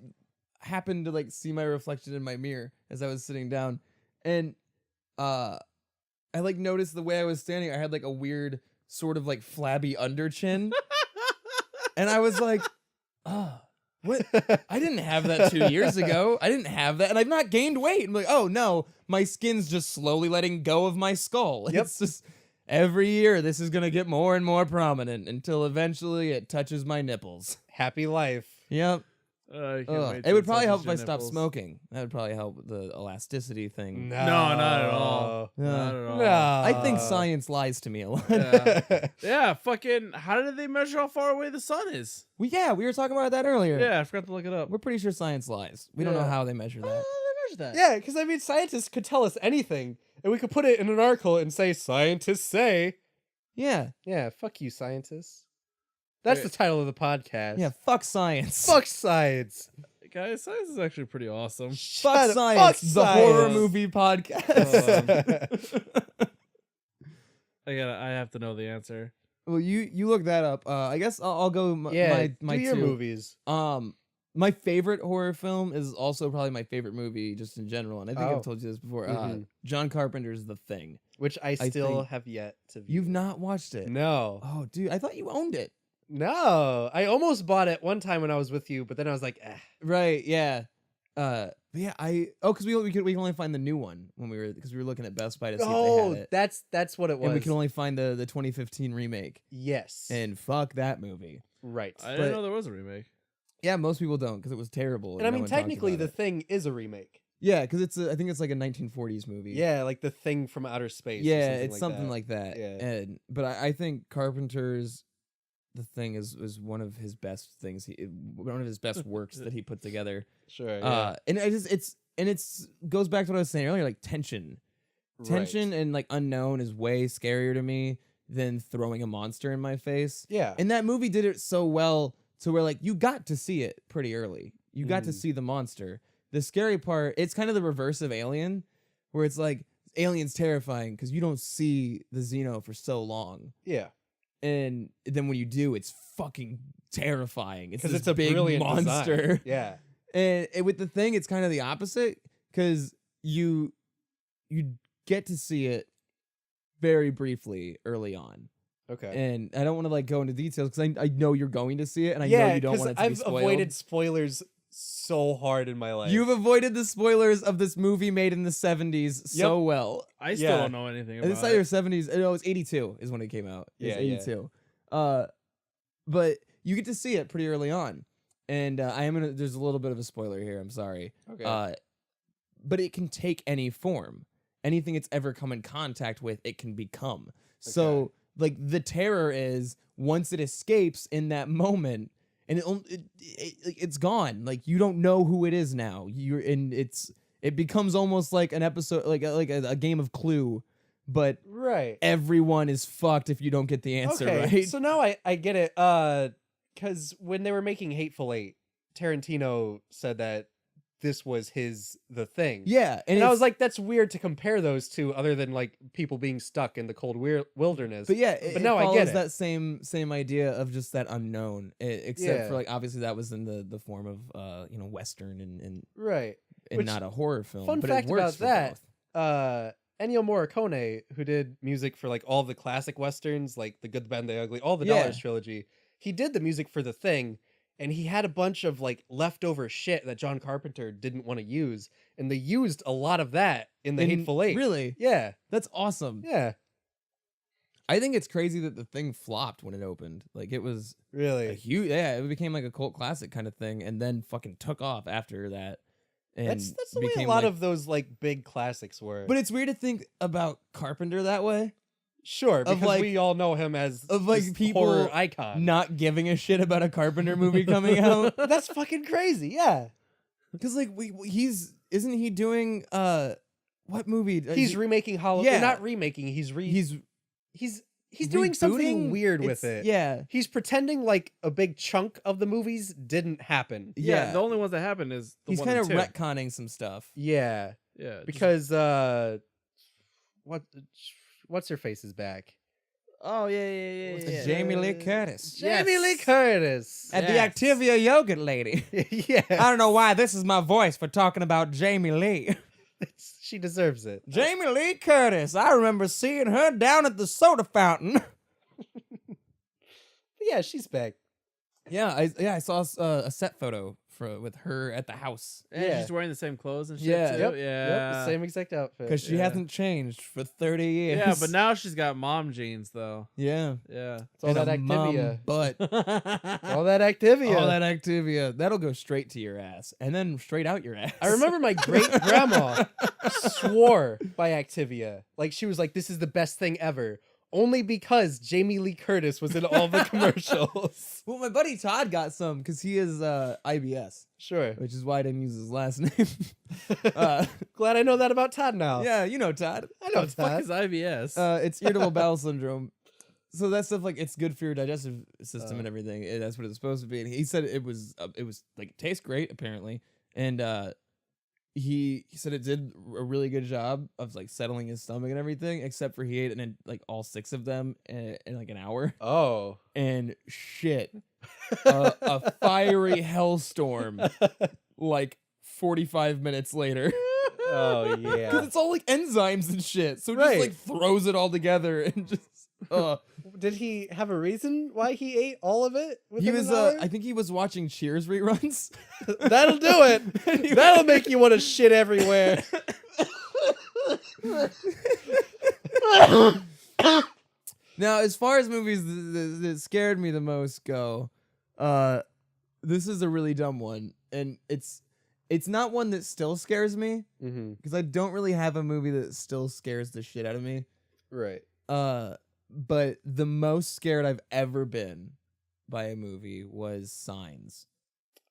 happened to like see my reflection in my mirror as I was sitting down, and I like noticed the way I was standing. I had like a weird sort of like flabby under chin, and I was like, oh. What? I didn't have that 2 years ago. I didn't have that, and I've not gained weight. I'm like, oh no, my skin's just slowly letting go of my skull.
Yep.
It's just every year this is gonna get more and more prominent until eventually it touches my nipples.
Happy life.
Yep.
I can't
Ugh.
wait
It
till
would probably
touches
help if
your
I stopped
nipples.
smoking. That would probably help with the elasticity thing.
No,
No, not at all. Not at all.
No.
I think science lies to me a lot.
Yeah. Yeah, fucking. How did they measure how far away the sun is?
we were talking about that earlier.
Yeah, I forgot to look it up.
We're pretty sure science lies. We don't know
Yeah.
how they measure that.
They measure that.
Yeah, because I mean, scientists could tell us anything, and we could put it in an article and say, "Scientists say."
Yeah.
Yeah, fuck you, scientists. That's
Wait.
the title of the podcast.
Yeah. Fuck science.
Fuck science.
Guys, science is actually pretty awesome.
Fuck
Shut up.
science.
Fuck
The horror
science.
movie podcast.
I have to know the answer.
Well, you look that up. I guess I'll go.
Yeah,
my
do your
two.
movies.
My favorite horror film is also probably my favorite movie, just in general. And I think
Oh.
I've told you this before.
Mhm.
John Carpenter's The Thing.
Which I still
think
have yet to view.
You've not watched it?
No.
Oh, dude, I thought you owned it.
No. I almost bought it one time when I was with you, but then I was like,
Right? Yeah. But yeah. Because we can only find the new one when we were looking at Best Buy to see if they had it.
that's what it was.
And we can only find the 2015 remake.
Yes.
And fuck that movie.
right.
I didn't
But-
know there was a remake.
Yeah, most people don't because it was terrible.
And I
no
mean,
one talked
technically,
about
The
it.
Thing is a remake.
Yeah, because I think it's like a 1940s movie.
Yeah, like The Thing from Outer Space. or
Yeah, it's something
that.
like that.
Yeah.
But I think Carpenter's The Thing is one of his best things. One of his best works that he put together.
Sure. Yeah.
And it's goes back to what I was saying earlier, like tension. Tension and like unknown is way scarier to me than throwing a monster in my face.
Yeah.
And that movie did it so well to where like you got to see it pretty early. You got to
Mhm.
see the monster. The scary part, it's kind of the reverse of Alien, where it's like Alien's terrifying because you don't see the Xeno for so long.
yeah.
And then when you do, it's fucking terrifying. It's
Because
this
it's a
big
brilliant
monster.
design. Yeah.
And with The Thing, it's kind of the opposite because you get to see it very briefly early on.
Okay.
And I don't want to like go into details because I know you're going to see it, and I know
yeah,
you don't
'cause
want it to be
I've
spoiled.
avoided spoilers so hard in my life.
You've avoided the spoilers of this movie made in the 70s so well.
I still
Yeah.
don't know anything
And
about
it's either
it.
70s. No, it's 82 is when it came out. It's
Yeah, yeah.
82. But you get to see it pretty early on. And there's a little bit of a spoiler here. I'm sorry.
Okay.
But it can take any form. Anything it's ever come in contact with, it can become. So, like, the terror is once it escapes in that moment, and it's gone. Like, you don't know who it is now. It becomes almost like an episode, like a game of Clue, but
right.
everyone is fucked if you don't get the answer right.
So now I get it. Because when they were making Hateful Eight, Tarantino said that this was The Thing.
Yeah,
And I
it's-
was like, that's weird to compare those two, other than like people being stuck in the cold wilderness.
but yeah,
but
it
now I
follows
get it.
that same idea of just that unknown, except
Yeah.
for like obviously that was in the form of Western and
right. Which-
not a horror film.
Fun
but
fact
it works
about
for
that,
both.
Ennio Morricone, who did music for like all the classic westerns, like The Good, the Bad, and the Ugly, all the
Yeah.
Dollars trilogy, he did the music for The Thing, and he had a bunch of like leftover shit that John Carpenter didn't want to use, and they used a lot of that in the Hateful Eight.
Really?
Yeah,
That's awesome.
yeah,
I think it's crazy that the thing flopped when it opened. Like it was a
really.
huge, yeah, it became like a cult classic kind of thing, and then fucking took off after that. And
That's the way a
became
lot
like,
of those like big classics were.
But it's weird to think about Carpenter that way.
Sure, because
like-
we all know him as
of, like,
this
people
horror icon.
Not giving a shit about a Carpenter movie coming out.
That's fucking crazy. Yeah,
Because like isn't he doing what movie?
he's remaking Halloween.
yeah.
Not remaking. He's doing
rebooting?
something weird with
It's-
it.
Yeah.
He's pretending like a big chunk of the movies didn't happen.
Yeah, the only ones that happened is the
He's
one
kind
and
of
two.
retconning some stuff.
Yeah,
Yeah, just-
because what's her face is back.
oh yeah.
What's the
Jamie Lee Curtis.
Jamie Lee Curtis.
At the
Yes.
Activia Yogurt Lady.
Yeah,
I don't know why this is my voice for talking about Jamie Lee.
she deserves it.
Jamie Lee Curtis. I remember seeing her down at the soda fountain.
Yeah, she's back.
I saw a set photo with her at the house
And
Yeah.
she's wearing the same clothes and shit
Yeah.
too.
Yep,
Yeah.
Yep, the same exact outfit.
because she
Yeah.
hasn't changed for 30 years.
Yeah, but now she's got mom jeans though.
yeah,
Yeah.
It's all
And
that
a mom
Activia.
butt.
All that Activia.
All that Activia. That'll go straight to your ass and then straight out your ass.
I remember my great grandma swore by Activia. Like she was like, "This is the best thing ever." Only because Jamie Lee Curtis was in all the commercials.
Well, my buddy Todd got some because he is IBS,
Sure.
which is why I didn't use his last name.
Glad I know that about Todd now.
Yeah, you know Todd.
I know
What the fuck
Todd.
is IBS?
It's irritable bowel syndrome. So that stuff, like, it's good for your digestive system and everything. That's what it's supposed to be. And he said it was like, it tastes great apparently, and he said it did a really good job of like settling his stomach and everything, except for he ate it in like all 6 of them in like an hour.
Oh.
And shit, a fiery hellstorm like 45 minutes later.
Oh
Because
yeah.
it's all like enzymes and shit. So it
Right.
just like throws it all together and just
Did he have a reason why he ate all of it?
he
within
was
an hour?
I think he was watching Cheers reruns.
That'll do it. That'll make you want to shit everywhere.
Now, as far as movies that scared me the most go, this is a really dumb one, and it's not one that still scares me
Mm-hmm.
because I don't really have a movie that still scares the shit out of me.
Right.
But the most scared I've ever been by a movie was Signs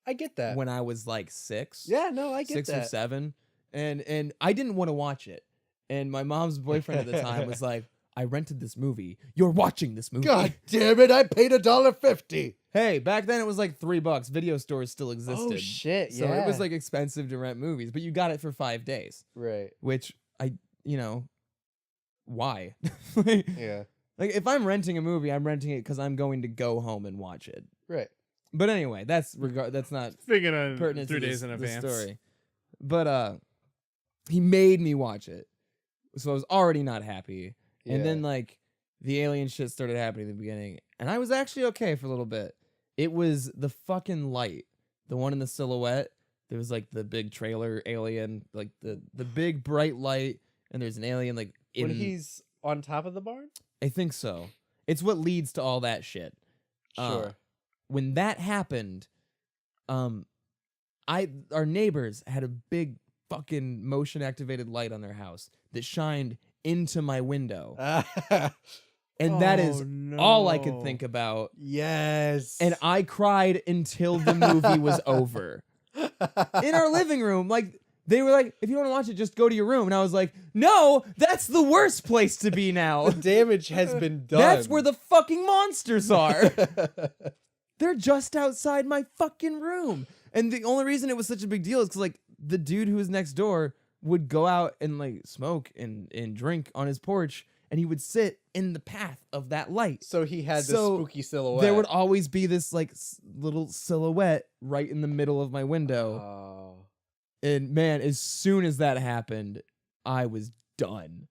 I get that.
when I was like 6.
Yeah, no, I get
6
that.
or 7, and I didn't want to watch it, and my mom's boyfriend at the time was like, I rented this movie, you're watching this movie.
God damn it! I paid $1.50.
Hey, back then it was like $3. Video stores still existed.
Oh shit!
So
Yeah.
it was like expensive to rent movies, but you got it for 5 days,
right.
which why?
Yeah.
Like if I'm renting a movie, I'm renting it because I'm going to go home and watch it.
Right.
But anyway, that's not
Thinking on
pertinent
3
to
days in
the
advance.
story. But he made me watch it, so I was already not happy. And then like the alien shit started happening at the beginning, and I was actually okay for a little bit. It was the fucking light, the one in the silhouette. There was like the big trailer alien, like the big bright light, and there's an alien like
when he's on top of the barn.
I think so. It's what leads to all that shit.
Sure.
When that happened, our neighbors had a big fucking motion activated light on their house that shined into my window. And that is all I could think about.
Yes.
And I cried until the movie was over. In our living room, like they were like, if you want to watch it, just go to your room. And I was like, no, that's the worst place to be now.
the damage has been done.
That's where the fucking monsters are. They're just outside my fucking room. And the only reason it was such a big deal is because like the dude who was next door would go out and like smoke and drink on his porch, and he would sit in the path of that light.
So he had this
So
spooky silhouette.
There would always be this like little silhouette right in the middle of my window.
Oh.
And man, as soon as that happened, I was done.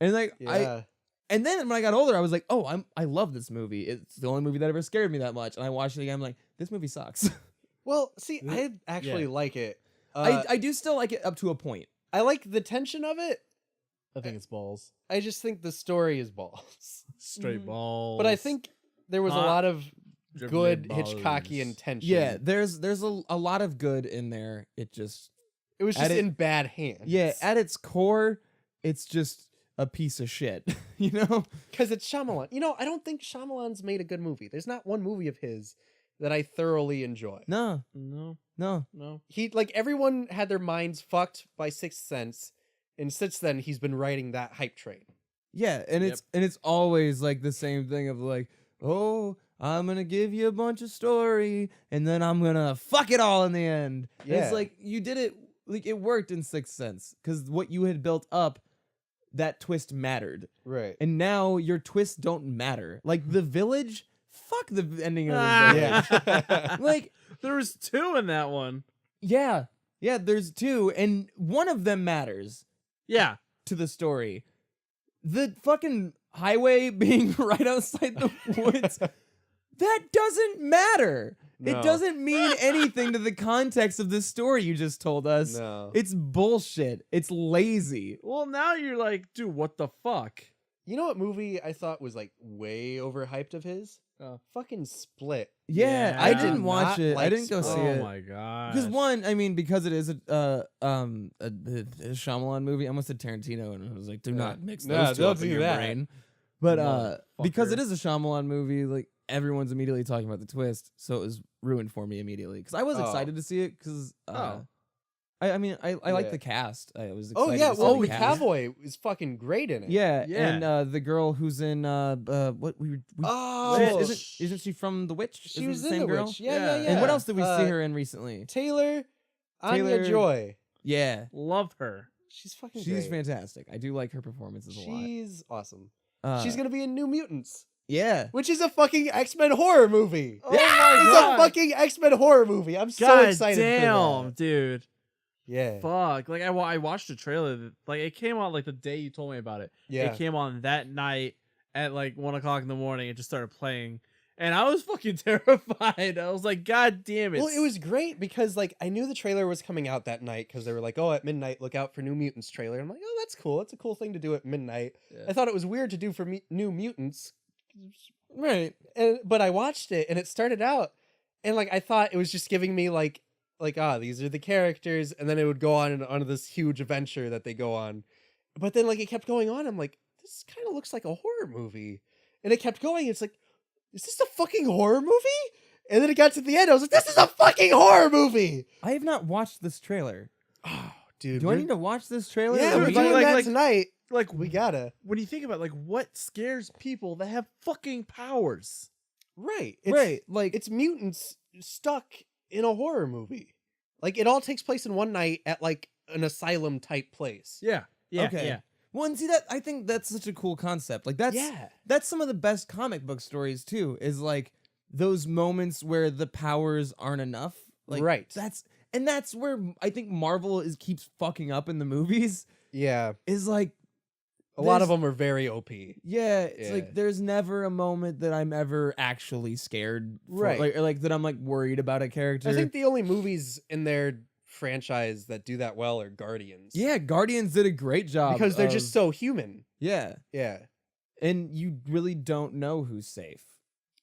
And like
Yeah.
And then when I got older, I was like, oh, I love this movie. It's the only movie that ever scared me that much. And I watched it again. I'm like, this movie sucks.
Well, see, I actually like it.
I do still like it up to a point.
I like the tension of it.
I think it's balls.
I just think the story is balls.
Straight balls.
But I think there was a lot of good
balls.
Hitchcockian tension.
Yeah, there's a lot of good in there. It was just
in bad hands.
Yeah, at its core, it's just a piece of shit, you know?
Because it's Shyamalan. You know, I don't think Shyamalan's made a good movie. There's not one movie of his that I thoroughly enjoy.
No.
He, like, everyone had their minds fucked by Sixth Sense, and since then he's been riding that hype train.
Yeah, and it's always like the same thing of like, oh, I'm gonna give you a bunch of story, and then I'm gonna fuck it all in the end. Yeah. It's like you did it, like it worked in Sixth Sense because what you had built up, that twist mattered.
Right.
And now your twists don't matter. Like The Village, fuck the ending of The Village.
Yeah.
Like there was 2 in that one.
Yeah, there's 2, and one of them matters.
Yeah,
to the story. The fucking highway being right outside the woods, that doesn't matter.
No.
It doesn't mean anything to the context of the story you just told us.
No.
It's bullshit. It's lazy.
Well, now you're like, dude, what the fuck?
You know what movie I thought was like way overhyped of his? Fucking Split.
Yeah, I didn't watch it.
Like
I didn't go see it.
Oh my god.
Because one, I mean, because it is a Shyamalan movie. I almost said Tarantino, and I was like, do not mix those two up in your brain. But because it is a Shyamalan movie, like everyone's immediately talking about the twist, so it was ruined for me immediately. Because I was excited to see it. Because I mean, I like the cast. I was excited.
Oh yeah,
to see
well,
the cast.
Cowboy is fucking great in it.
Yeah, and the girl who's in what we isn't she from The Witch?
She was
the
in
same
The
girl?
Witch. Yeah.
And what else did we see her in recently?
Taylor Anya Joy.
Yeah,
love her.
She's fucking
she's
great.
fantastic. I do like her performances a lot.
She's awesome. She's gonna be in New Mutants.
Yeah,
which is a fucking X-Men horror movie.
Oh my god,
it's a fucking X-Men horror movie. I'm so excited for that.
Dude.
Yeah.
Fuck. Like I watched the trailer. Like it came out like the day you told me about it.
Yeah.
It came on that night at like 1:00 in the morning. It just started playing, and I was fucking terrified. I was like, God damn it.
Well, it was great because like I knew the trailer was coming out that night because they were like, oh, at midnight, look out for New Mutants trailer. I'm like, oh, that's cool. That's a cool thing to do at midnight.
Yeah.
I thought it was weird to do for New Mutants.
right.
But I watched it and it started out and like I thought it was just giving me like these are the characters, and then it would go on this huge adventure that they go on. But then like it kept going on. I'm like, this kind of looks like a horror movie. And it kept going. It's like, is this a fucking horror movie? And then it got to the end. I was like, this is a fucking horror movie.
I have not watched this trailer.
Oh, dude.
Do I need to watch this trailer?
Yeah, we're
Dude,
doing that
like
tonight.
Like
We gotta.
when you think about like what scares people that have fucking powers.
Right.
right. Like
It's mutants stuck in a horror movie. Like it all takes place in one night at like an asylum type place.
Yeah. Yeah.
Okay.
Yeah.
Well, and see that I think that's such a cool concept. Like that's some of the best comic book stories too. Is like those moments where the powers aren't enough. Like
right.
That's where I think Marvel keeps fucking up in the movies.
Yeah.
Is like
A lot of them are very OP.
Yeah, it's like there's never a moment that I'm ever actually scared,
right?
Like that I'm like worried about a character.
I think the only movies in their franchise that do that well are Guardians.
Yeah, Guardians did a great job
because they're just so human.
Yeah, and you really don't know who's safe,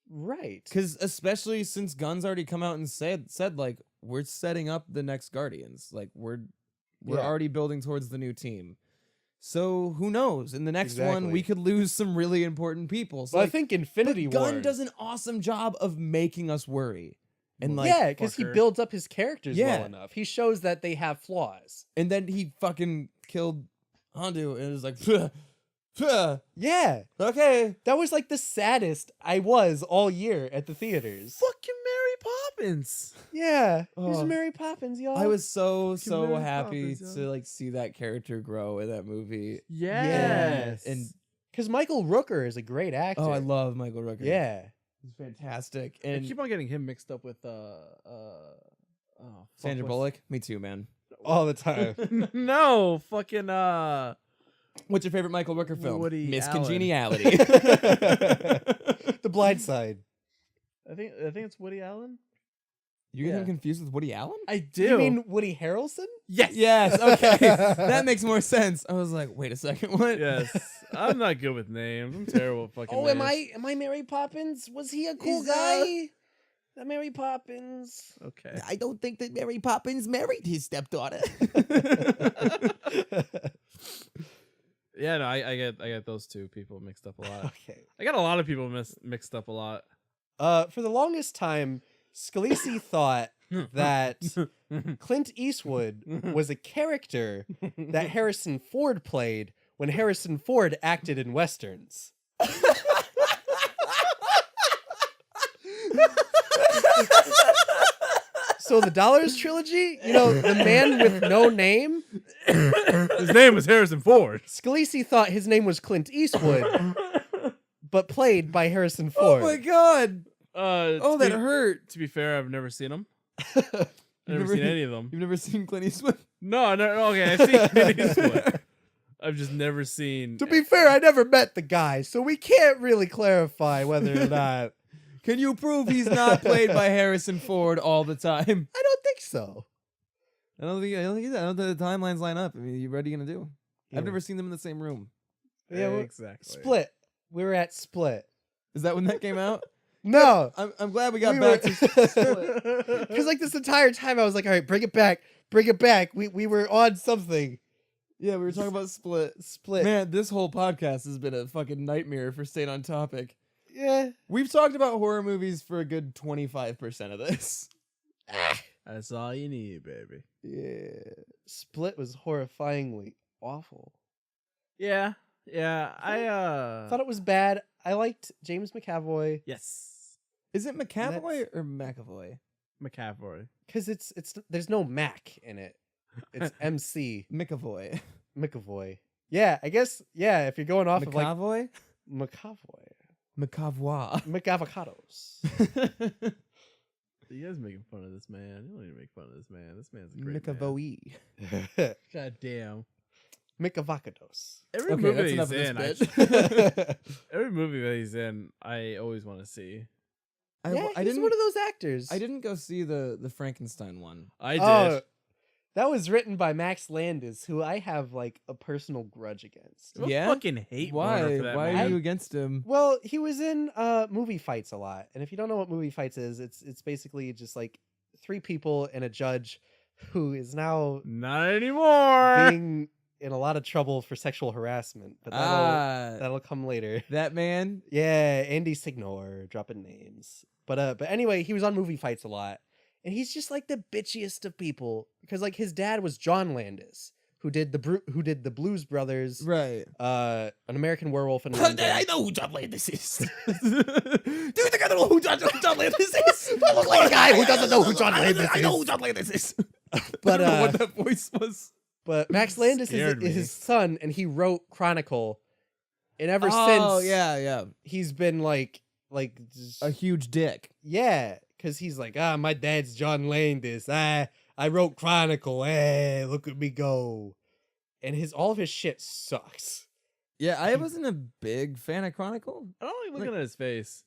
right?
Because especially since Gunn's already come out and said like we're setting up the next Guardians, like we're already building towards the new team. So who knows? In the next one, we could lose some really important people. So
I think Infinity War.
Gunn does an awesome job of making us worry, and like
because he builds up his characters well enough. He shows that they have flaws,
and then he fucking killed Hondu, and it was like,
yeah,
okay,
that was like the saddest I was all year at the theaters.
Fucking Mary Poppins.
Yeah, here's Mary Poppins, y'all.
I was so
Mary
happy
Poppins,
to like see that character grow in that movie.
Yes.
And
because Michael Rooker is a great actor.
Oh, I love Michael Rooker.
Yeah,
he's fantastic.
I
And
keep on getting him mixed up with
Sandra Bullock. Me too, man.
all the time.
No, fucking
What's your favorite Michael Rooker film?
Woody
Miss
Allen.
Congeniality.
The Blind Side.
I think it's Woody Allen.
You get him
Yeah.
confused with Woody Allen?
I do.
You mean Woody Harrelson?
yes?
Yes. Okay, that makes more sense. I was like, wait a second, what?
Yes. I'm not good with names. I'm terrible at fucking
Oh,
names.
am I Mary Poppins? Was he a cool
Is,
guy? That Mary Poppins.
Okay.
I don't think that Mary Poppins married his stepdaughter.
Yeah, no, I get those two people mixed up a lot.
Okay.
I got a lot of people mixed up a lot.
For the longest time, Scalise thought that Clint Eastwood was a character that Harrison Ford played when Harrison Ford acted in westerns. So the Dollars trilogy, you know, the man with no name,
His name was Harrison Ford.
Scalise thought his name was Clint Eastwood, but played by Harrison
Oh
Ford.
my god.
Oh,
That hurt.
To be fair, I've never seen them. I've never seen any of them.
You've never seen Clint Eastwood?
No, okay, I've seen Clint Eastwood. I've just never seen.
To be fair, I never met the guy, so we can't really clarify whether or not.
Can you prove he's not played by Harrison Ford all the time?
I don't think so.
I don't think I don't think the timelines line up. I mean, what are you gonna do?
Yeah.
I've never seen them in the same room.
Yeah,
exactly.
Split. We were at Split.
Is that when that came out?
No,
I'm glad we got
We
back
were-
to Split.
because like this entire time I was like, all right, bring it back. We were on something.
Yeah, we were talking about Split.
Split.
Man, this whole podcast has been a fucking nightmare for staying on topic.
Yeah.
We've talked about horror movies for a good 25% of this.
That's all you need, baby.
Yeah.
Split was horrifyingly awful.
Yeah. I
Thought it was bad. I liked James McAvoy
yes,
Is it McAvoy or McAvoy?
McAvoy.
because it's there's no Mac in it. It's MC
McAvoy.
McAvoy. Yeah, I guess. Yeah, if you're going off of like
McAvoy?
McAvoy,
McAvoy.
McAvocados.
You guys making fun of this man. You don't need to make fun of this man. This man's a great man.
McAvoy.
God damn.
McAvocados.
Every
Okay,
movie
that's
he's
enough
in,
of this bitch.
every movie that he's in, I always want to see.
Yeah,
I
he's
didn't.
one of those actors.
I didn't go see the Frankenstein one.
I did.
Oh, that was written by Max Landis, who I have like a personal grudge against.
I
Yeah?
fucking hate boner
Why?
for that
Why
man.
are you against him?
Well, he was in movie fights a lot, and if you don't know what movie fights is, it's basically just like three people and a judge who is now
Not anymore.
being in a lot of trouble for sexual harassment. But that'll come later.
That man.
Yeah, Andy Signor dropping names. But anyway, he was on movie fights a lot, and he's just like the bitchiest of people because like his dad was John Landis, who did the Blues Brothers,
Right.
An American Werewolf in London.
I know who John Landis is. Do you think I don't know who John Landis is? I look like a guy who doesn't know who John Landis is. I know who John Landis is.
But
I don't know what that voice was.
But Max Landis
Scared me.
is his son, and he wrote Chronicle, and ever
Oh,
since
yeah.
he's been like just,
A huge dick.
yeah, because he's like, my dad's John Landis. I wrote Chronicle. Look at me go. And all of his shit sucks.
Yeah, I wasn't a big fan of Chronicle.
I don't like looking at his face.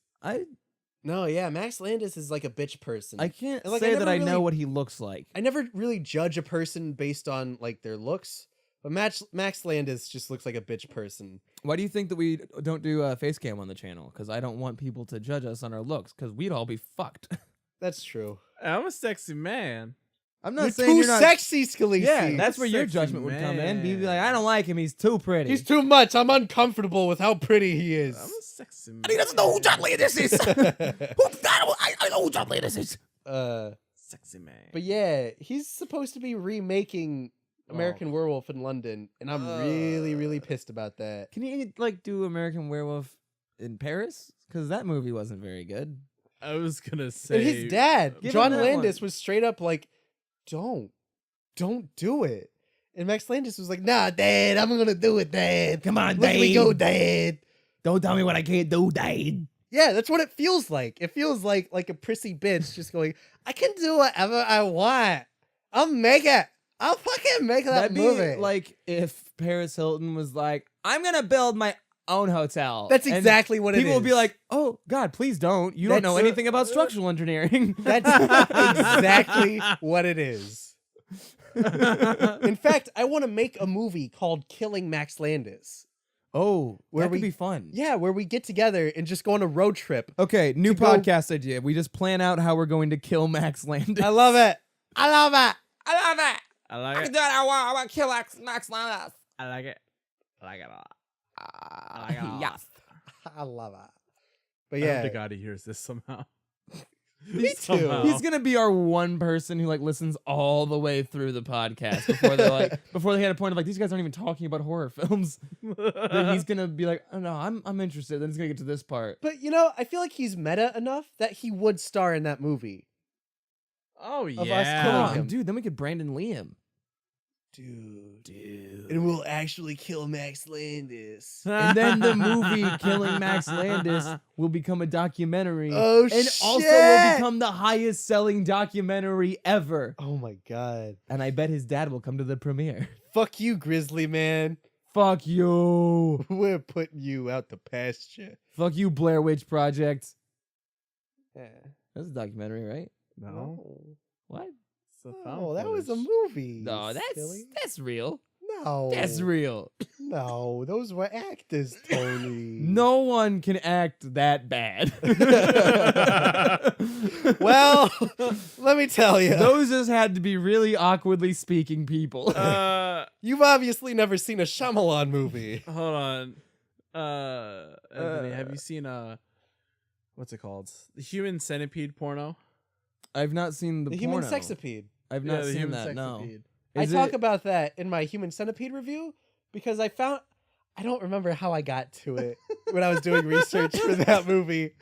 No, yeah, Max Landis is like a bitch person.
I can't
Like,
say
I
that
never
I know
really-
what he looks like.
I never really judge a person based on like their looks, but Max Landis just looks like a bitch person.
Why do you think that we don't do face cam on the channel? Because I don't want people to judge us on our looks, because we'd all be fucked.
That's true.
I'm a sexy man.
I'm not
You're
saying
too
you're not
sexy, Scalise.
Yeah, that's where your
Sexy
judgment would come in. Be
man.
like, I don't like him. He's too pretty.
He's too much. I'm uncomfortable with how pretty he is.
I'm a sexy man.
And he doesn't know who John Landis is. I know who John Landis is.
Sexy man.
But yeah, he's supposed to be remaking American Werewolf in London, and I'm really, really pissed about that.
Can you like do American Werewolf in Paris? Because that movie wasn't very good.
I was gonna say
And his dad,
Give
John
him that
Landis,
one.
was straight up like, don't do it. And Max Landis was like, nah, Dad, I'm gonna do it, Dad.
Come on,
Let me
Dad.
go, Dad.
Don't tell me what I can't do, Dad.
Yeah, that's what it feels like. It feels like a prissy bitch just going, I can do whatever I want. I'll make it. I'll fucking make that
That'd be
movie.
like if Paris Hilton was like, I'm gonna build my own hotel.
That's
And
exactly what it is.
people will be like, oh God, please don't. You don't know
That's-
anything about structural engineering.
That's exactly what it is. In fact, I want to make a movie called Killing Max Landis.
Oh,
Where
that could
we-
be fun.
Yeah, where we get together and just go on a road trip.
Okay, new
To go-
podcast idea. We just plan out how we're going to kill Max Landis.
I love it. I love it.
I love it.
I like it.
do it. I want to kill Max Landis.
I like it. I like it a lot. I like it a lot.
Yes.
I love it. But
I hope
yeah,
to God he hears this somehow.
Me too.
Somehow.
He's gonna be our one person who like listens all the way through the podcast before they had a point of like these guys aren't even talking about horror films. Then he's gonna be like, oh no, I'm interested. Then he's gonna get to this part.
but I feel like he's meta enough that he would star in that movie.
Oh
us
Come
yeah.
killing
on,
him.
dude. Then we could Brandon Liam.
Dude. And we'll actually kill Max Landis.
And then the movie Killing Max Landis will become a documentary.
Oh,
and
shit.
also will become the highest selling documentary ever.
Oh my god.
And I bet his dad will come to the premiere.
Fuck you, Grizzly Man.
Fuck you.
We're putting you out the pasture.
Fuck you, Blair Witch Project.
Yeah.
That's a documentary, right?
No.
What?
It's a found
Oh, that was a
footage.
movie.
No,
silly.
that's real.
No.
That's real.
No, those were actors, Tony.
No one can act that bad.
Well, let me tell you.
those just had to be really awkwardly speaking people.
You've obviously never seen a Shyamalan movie.
Hold on. Anthony, have you seen what's it called? The Human Centipede porno?
I've not seen the
Human
porno.
Sexipede.
I've
Yeah,
not
the
seen
Human
that. No.
Centipede.
I
Is
talk
it-
about that in my Human Centipede review because I don't remember how I got to it when I was doing research for that movie.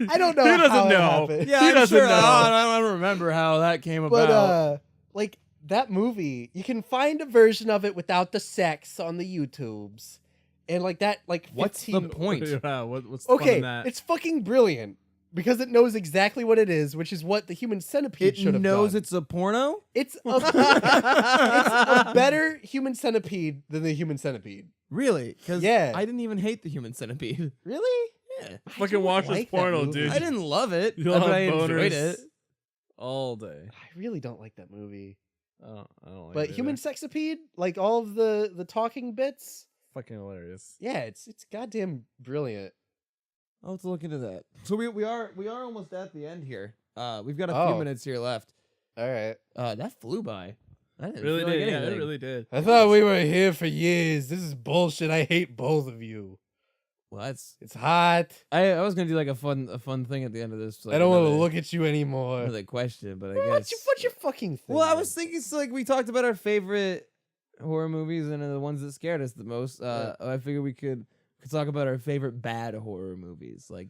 I don't know
He doesn't
how it
know.
happened.
Yeah,
He
I'm
doesn't
sure.
know.
I don't remember how that came
But
about.
like that movie, you can find a version of it without the sex on the YouTubes. And like that, like 15
What's the point?
Yeah, what's the fun
Okay,
in that?
it's fucking brilliant because it knows exactly what it is, which is what the Human Centipede
It
should have
knows
done.
it's a porno.
It's a better Human Centipede than the Human Centipede.
Really? Because
Yeah.
I didn't even hate the Human Centipede.
Really?
Yeah.
Fucking watch this
like that
porno,
movie.
dude.
I didn't love it,
You'll
but
have
I enjoyed
boners
it.
all day.
I really don't like that movie.
I don't like
But
it
Human
either.
Sexipede, like all of the talking bits,
Fucking hilarious.
yeah, it's goddamn brilliant.
I'll have to look into that. So we are almost at the end here. We've got a
Oh.
few minutes here left.
All right.
That flew by. I didn't
Really
feel like
did. Yeah, it
anything.
really did.
I thought we were here for years. This is bullshit. I hate both of you.
Well, that's.
It's hot.
I was gonna do like a fun thing at the end of this. Like
I don't want to
another-
look at you anymore.
another question, but I guess.
What's your fucking thing?
Well, I
then?
was thinking, so like we talked about our favorite horror movies and the ones that scared us the most. I figured we could talk about our favorite bad horror movies, like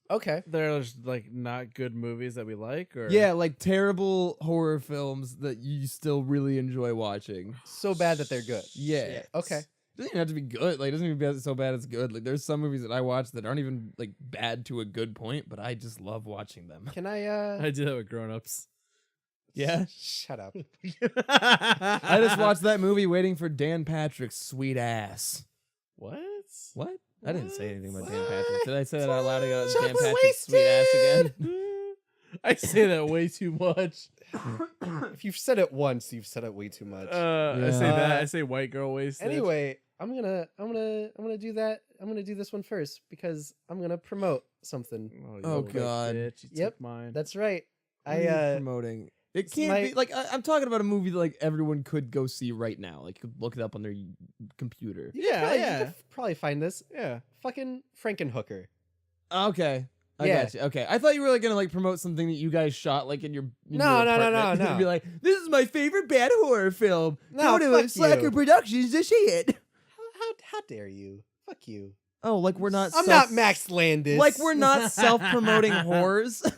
Okay.
There's like not good movies that we like, or
yeah, like terrible horror films that you still really enjoy watching.
So bad that they're good.
Yeah.
Okay.
It doesn't even have to be good. Like, it doesn't even be so bad it's good. Like, there's some movies that I watch that aren't even like bad to a good point, but I just love watching them.
Can I
I do that with grown-ups.
Yeah.
Shut up.
I just watched that movie waiting for Dan Patrick's sweet ass.
What?
What? I didn't say anything about Dan
What?
Patrick. Did I say that out loud again? Dan
Chocolate
Patrick's sweet ass again?
I say that way too much.
If you've said it once, you've said it way too much.
I say
Yeah.
that. I say white girl wasted.
Anyway, I'm gonna do that. I'm gonna do this one first because I'm gonna promote something.
you
Oh,
little
God.
bitch, you
Yep.
took mine.
That's right.
What are you
I
promoting. It
it's
can't
my-
be like I'm talking about a movie that like everyone could go see right now. Like, you could look it up on their computer.
you could
Yeah,
probably,
yeah.
You could probably find this.
yeah.
Fucking Frankenhooker.
Okay. I
Yeah.
got you. Okay. I thought you were like gonna like promote something that you guys shot like in your
No, no,
apartment.
no.
And be like, this is my favorite bad horror film.
No,
Go to
fuck
Slacker
you.
Productions to see it.
How dare you? Fuck you.
Oh, like we're not.
I'm
self-
not Max Landis.
Like we're not self-promoting whores.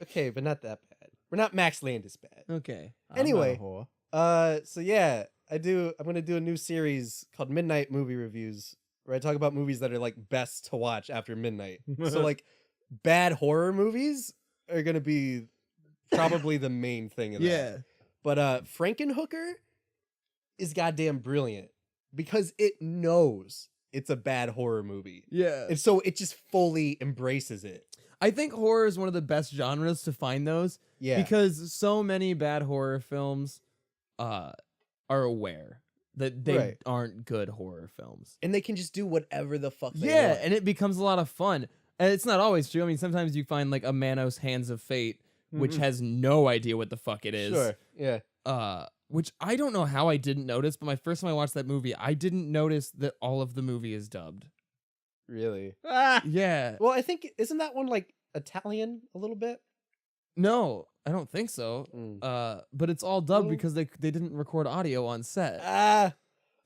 Okay, but not that bad. We're not Max Landis bad.
Okay.
I'm not a
Anyway.
whore.
So yeah, I'm gonna do a new series called Midnight Movie Reviews where I talk about movies that are like best to watch after midnight. So like bad horror movies are gonna be probably the main thing of that.
Yeah.
But Frankenhooker is goddamn brilliant because it knows it's a bad horror movie.
Yeah.
And so it just fully embraces it.
I think horror is one of the best genres to find those.
Yeah.
Because so many bad horror films are aware that they
Right.
aren't good horror films.
And they can just do whatever the fuck they
Yeah,
want.
and it becomes a lot of fun. And it's not always true. I mean, sometimes you find like a Manos Hands of Fate, which
Mhm.
has no idea what the fuck it is.
Sure. Yeah.
Which I don't know how I didn't notice, but my first time I watched that movie, I didn't notice that all of the movie is dubbed.
Really.
Ah!
Yeah.
Well, I think isn't that one like Italian a little bit?
No, I don't think so. But it's all dubbed
Well-
because they didn't record audio on set.
Ah.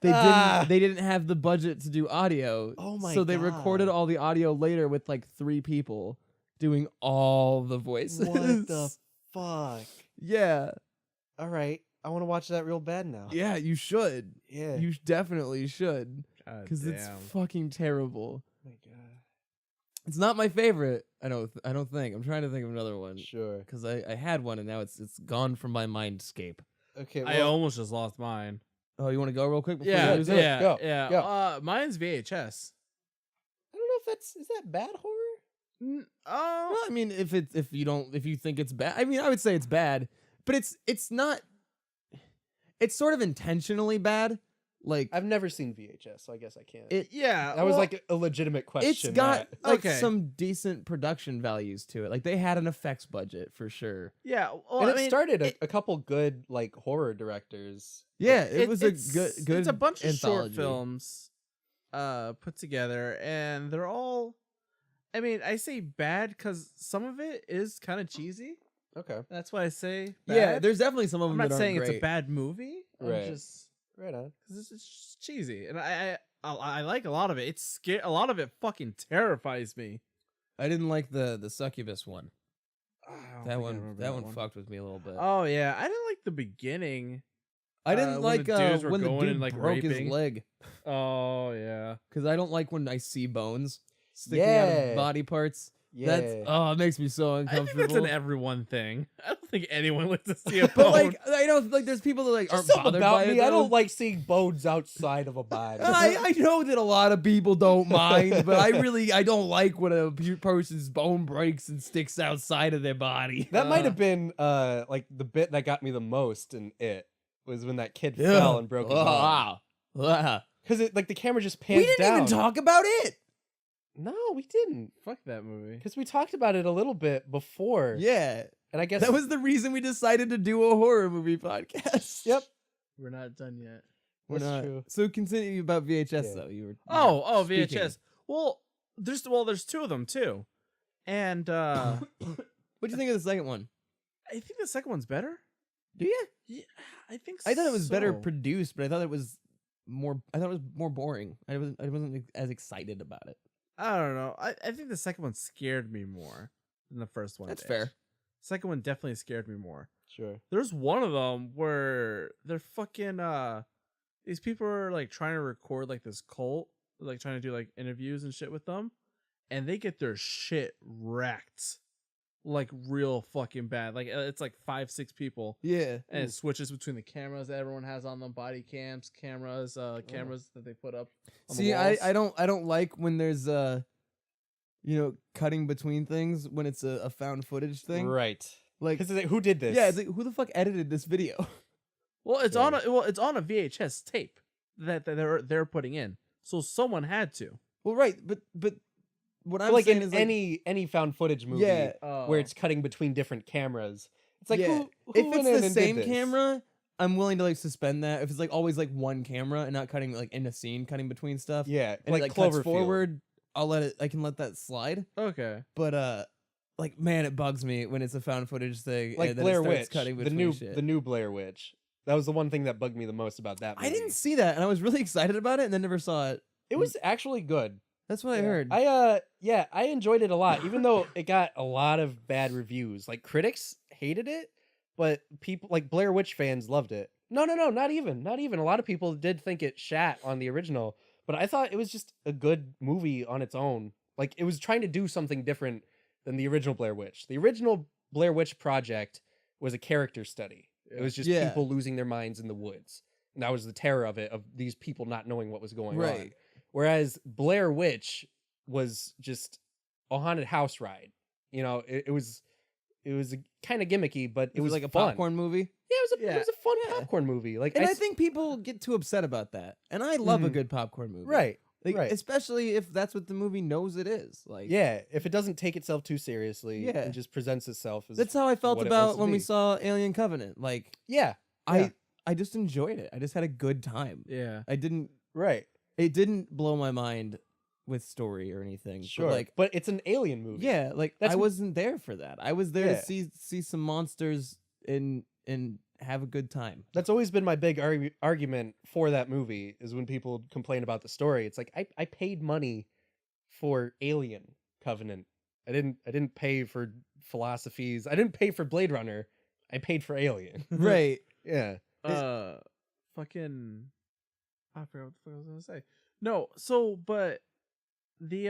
They didn't have the budget to do audio.
Oh my
So they recorded
God.
all the audio later with like 3 people doing all the voices.
What the fuck?
Yeah.
All right. I want to watch that real bad now.
Yeah, you should.
Yeah.
You definitely should.
God
Because it's
damn.
fucking terrible.
Oh my God.
It's not my favorite. I don't think. I'm trying to think of another one.
Sure.
Because I had one and now it's gone from my mindscape.
Okay.
I almost just lost mine.
Oh, you want to go real quick? Before
Yeah,
you lose
do
it?
it.
yeah,
Go,
yeah.
go.
Mine's VHS.
I don't know if is that bad horror?
Well, I mean, if you think it's bad, I mean, I would say it's bad, but it's not. It's sort of intentionally bad. Like
I've never seen VHS, so I guess I can't.
Yeah,
that was like a legitimate question.
it's got
that-
like
Okay.
some decent production values to it. Like they had an effects budget for sure.
yeah. Well,
and
I
it
mean,
started a couple good like horror directors.
Yeah, it was a
it's-
good.
It's a bunch of short
anthology.
films, put together, and they're all. I mean, I say bad because some of it is kind of cheesy.
Okay.
That's why I say bad.
Yeah, there's definitely some of them.
I'm not
that
saying
aren't
it's a
great.
bad movie.
Right.
I'm just
Right on.
because it's just cheesy, and I like a lot of it. It's scary. A lot of it fucking terrifies me.
I didn't like the succubus one.
I don't think
That
I
one
remember
that one fucked with me a little bit.
Oh yeah, I didn't like the beginning.
I didn't
when
like
the dudes were
when the
going
dude
and, like,
broke his
raping.
leg.
Oh yeah.
Because I don't like when I see bones sticking out
Yeah.
of body parts.
Yeah.
That's it makes me so
I think
uncomfortable.
that's an everyone thing. I don't think anyone likes to see a bone.
but like I know like there's people that like aren't
Something
bothered
about
by
me.
it.
I
though.
don't like seeing bones outside of a body.
I know that a lot of people don't mind, but I don't like when a person's bone breaks and sticks outside of their body.
That might have been like the bit that got me the most in it was when that kid
Yeah.
fell and broke his arm.
Wow. Wow.
Because it like the camera just pans
We didn't
down.
even talk about it.
No, we didn't.
Fuck that movie.
Because we talked about it a little bit before.
Yeah.
And I guess
That was the reason we decided to do a horror movie podcast.
Yep.
We're not done yet.
We're
That's
not.
true.
So continue about VHS
Yeah.
though. You were
Oh,
speaking.
VHS. Well, there's 2 of them too, and
What'd you think of the second one?
I think the second one's better.
Do you?
Yeah, I think.
I thought it was better
so.
produced, but I thought it was more boring. I wasn't as excited about it.
I don't know. I think the second one scared me more than the first one.
That's
did.
fair.
Second one definitely scared me more.
Sure.
There's one of them where they're fucking these people are like trying to record like this cult, like trying to do like interviews and shit with them, and they get their shit wrecked, like real fucking bad. Like it's like 5-6 people,
Yeah.
and it switches between the cameras that everyone has on them, body cams, cameras that they put up. On
See,
the walls.
I don't like when there's cutting between things when it's a found footage thing.
Right.
Like
Because who did this?
yeah, it's like who the fuck edited this video?
Well, it's
Yeah.
it's on a VHS tape that they're putting in, so someone had to.
Well, right, but what I'm
like
saying
in
is like,
any found footage movie
Yeah.
where it's cutting between different cameras. It's like
yeah.
who
if
went
it's
in
the
and
same
did this?
camera, I'm willing to like suspend that. If it's like always like one camera and not cutting like in a scene, cutting between stuff,
Yeah,
and
like
it like cuts
Cloverfield.
forward, I can let that slide.
Okay.
But like man, it bugs me when it's a found footage thing.
Like
and then
Blair
it starts
Witch,
cutting
the
between
new
shit.
the new Blair Witch. That was the one thing that bugged me the most about that movie.
I didn't see that, and I was really excited about it, and then never saw it.
It was actually good.
That's what I
Yeah.
heard.
I enjoyed it a lot, even though it got a lot of bad reviews. Like critics hated it, but people like Blair Witch fans loved it. No, not even. A lot of people did think it shat on the original, but I thought it was just a good movie on its own. Like it was trying to do something different than the original Blair Witch. The original Blair Witch project was a character study. It was just
Yeah.
people losing their minds in the woods. And that was the terror of it, of these people not knowing what was going on.
Right.
Whereas Blair Witch was just a haunted house ride. You know, it was kind of gimmicky, but it was
like a
fun.
popcorn movie.
Yeah, it was a fun
Yeah.
popcorn movie. Like,
And I think people get too upset about that. And I love a
Mhm.
good popcorn movie.
right,
Like,
right.
especially if that's what the movie knows it is. Like,
Yeah, if it doesn't take itself too seriously
Yeah.
and just presents itself as
that's how I felt
what it
about
wants to
when we
be.
saw Alien Covenant. Like,
yeah,
I just enjoyed it. I just had a good time.
Yeah.
right,
It didn't blow my mind with story or anything.
sure.
But
it's an alien movie.
yeah, like
That's
I
m-
wasn't there for that. I was there
Yeah.
to see some monsters and have a good time.
That's always been my big argument for that movie, is when people complain about the story. It's like, I paid money for Alien Covenant. I didn't pay for philosophies. I didn't pay for Blade Runner. I paid for Alien.
Right.
Yeah.
Fucking, I forgot what the fuck I was gonna say. No, so but the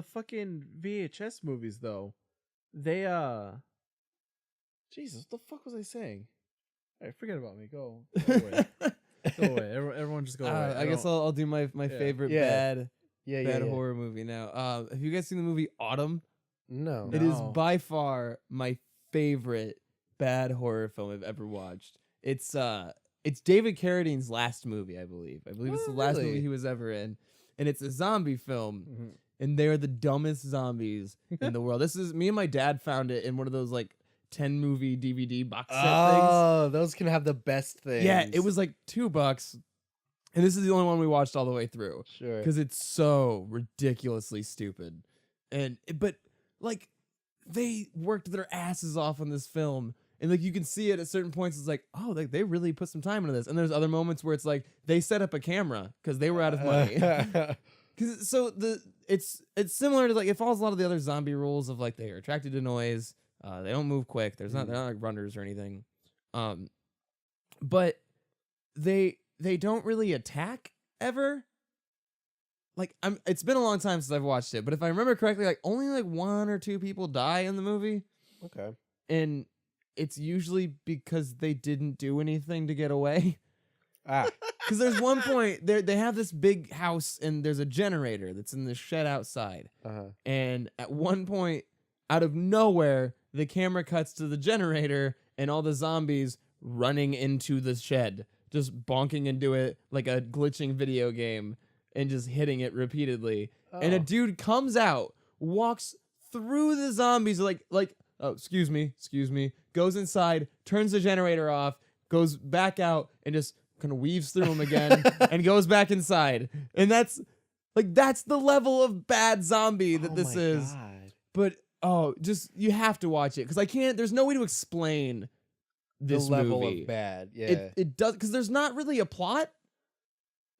fucking VHS movies though, they Jesus, what the fuck was I saying? All right, forget about me. Go away. Go away. Everyone just go away.
I guess I'll do my
Yeah.
favorite
Yeah.
bad
Yeah.
horror movie now. Have you guys seen the movie Autumn?
No.
It is
No.
by far my favorite bad horror film I've ever watched. It's David Carradine's last movie, I believe. I believe it's the
Oh,
last
really?
movie he was ever in, and it's a zombie film.
Mhm.
And they're the dumbest zombies in the world. This is me and my dad found it in one of those like 10 movie DVD box set things.
Oh, those can have the best things.
Yeah, it was like $2, and this is the only one we watched all the way through
sure.
because it's so ridiculously stupid. But like they worked their asses off on this film, and like you can see it at certain points. It's like, oh, like they really put some time into this. And there's other moments where it's like they set up a camera because they were out of money. So it's similar to like it follows a lot of the other zombie rules of like they are attracted to noise. They don't move quick. They're not like runners or anything. But they don't really attack ever. Like it's been a long time since I've watched it, but if I remember correctly, like only like 1 or 2 people die in the movie,
Okay.
and it's usually because they didn't do anything to get away.
Ah.
Because there's one point they have this big house and there's a generator that's in the shed outside.
Uh-huh.
And at one point, out of nowhere, the camera cuts to the generator and all the zombies running into the shed, just bonking into it like a glitching video game and just hitting it repeatedly. And a
Oh.
dude comes out, walks through the zombies like, oh, excuse me, goes inside, turns the generator off, goes back out, and just kind of weaves through them again and goes back inside. And that's the level of bad zombie that
Oh
this
my
is.
God.
But just you have to watch it because there's no way to explain this
the level
movie.
of bad. Yeah.
It does because there's not really a plot.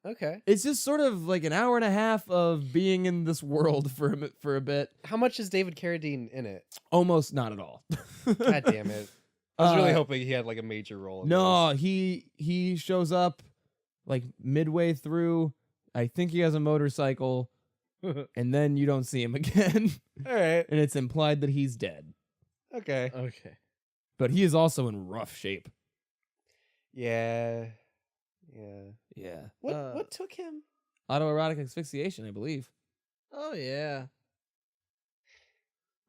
Okay.
It's just sort of like an hour and a half of being in this world for a bit.
How much is David Carradine in it?
Almost not at all.
God damn it. I was really
Uh,
hoping he had like a major role in
No, he shows up like midway through. I think he has a motorcycle,
this.
and then you don't see him again,
All right.
and it's implied that he's dead.
Okay.
Okay.
But he is also in rough shape.
Yeah. Yeah.
Yeah.
What took him?
Autoerotic asphyxiation, I believe.
Oh yeah.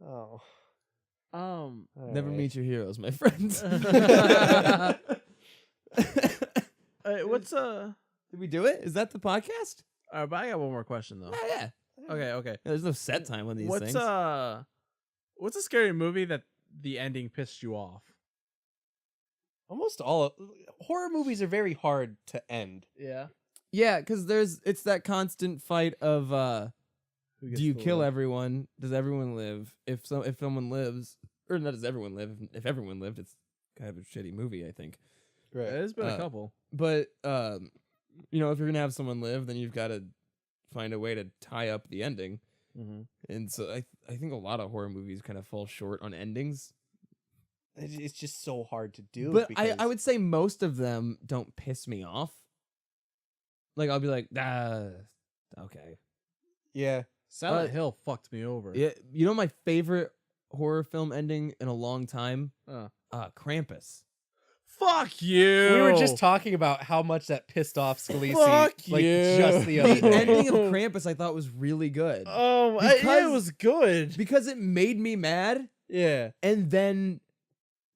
Oh.
Um.
all
Never
right.
meet your heroes, my friends.
What's
Did we do it? Is that the podcast?
But I got one more question though.
Yeah.
Okay.
Yeah, there's no set time on these
What's
things.
what's a scary movie that the ending pissed you off?
Almost all horror movies are very hard to end.
Yeah.
Yeah, because it's that constant fight of do you kill everyone? Does everyone live? If someone lives, or not does everyone live? If everyone lived, it's kind of a shitty movie, I think.
Right.
There's been a
Uh,
couple.
But if you're gonna have someone live, then you've got to find a way to tie up the ending.
Mm-hmm.
And so I think a lot of horror movies kind of fall short on endings.
It's just so hard to do.
But
because
I would say most of them don't piss me off. Like I'll be like, okay.
Yeah.
Silent Hill fucked me over.
Yeah, you know my favorite horror film ending in a long time?
Uh,
Krampus.
Fuck you.
We were just talking about how much that pissed off Scalisi.
Fuck
like
you.
just the other
The
day.
ending of Krampus I thought was really good.
Yeah, it
Because-
was good.
Because it made me mad
Yeah.
and then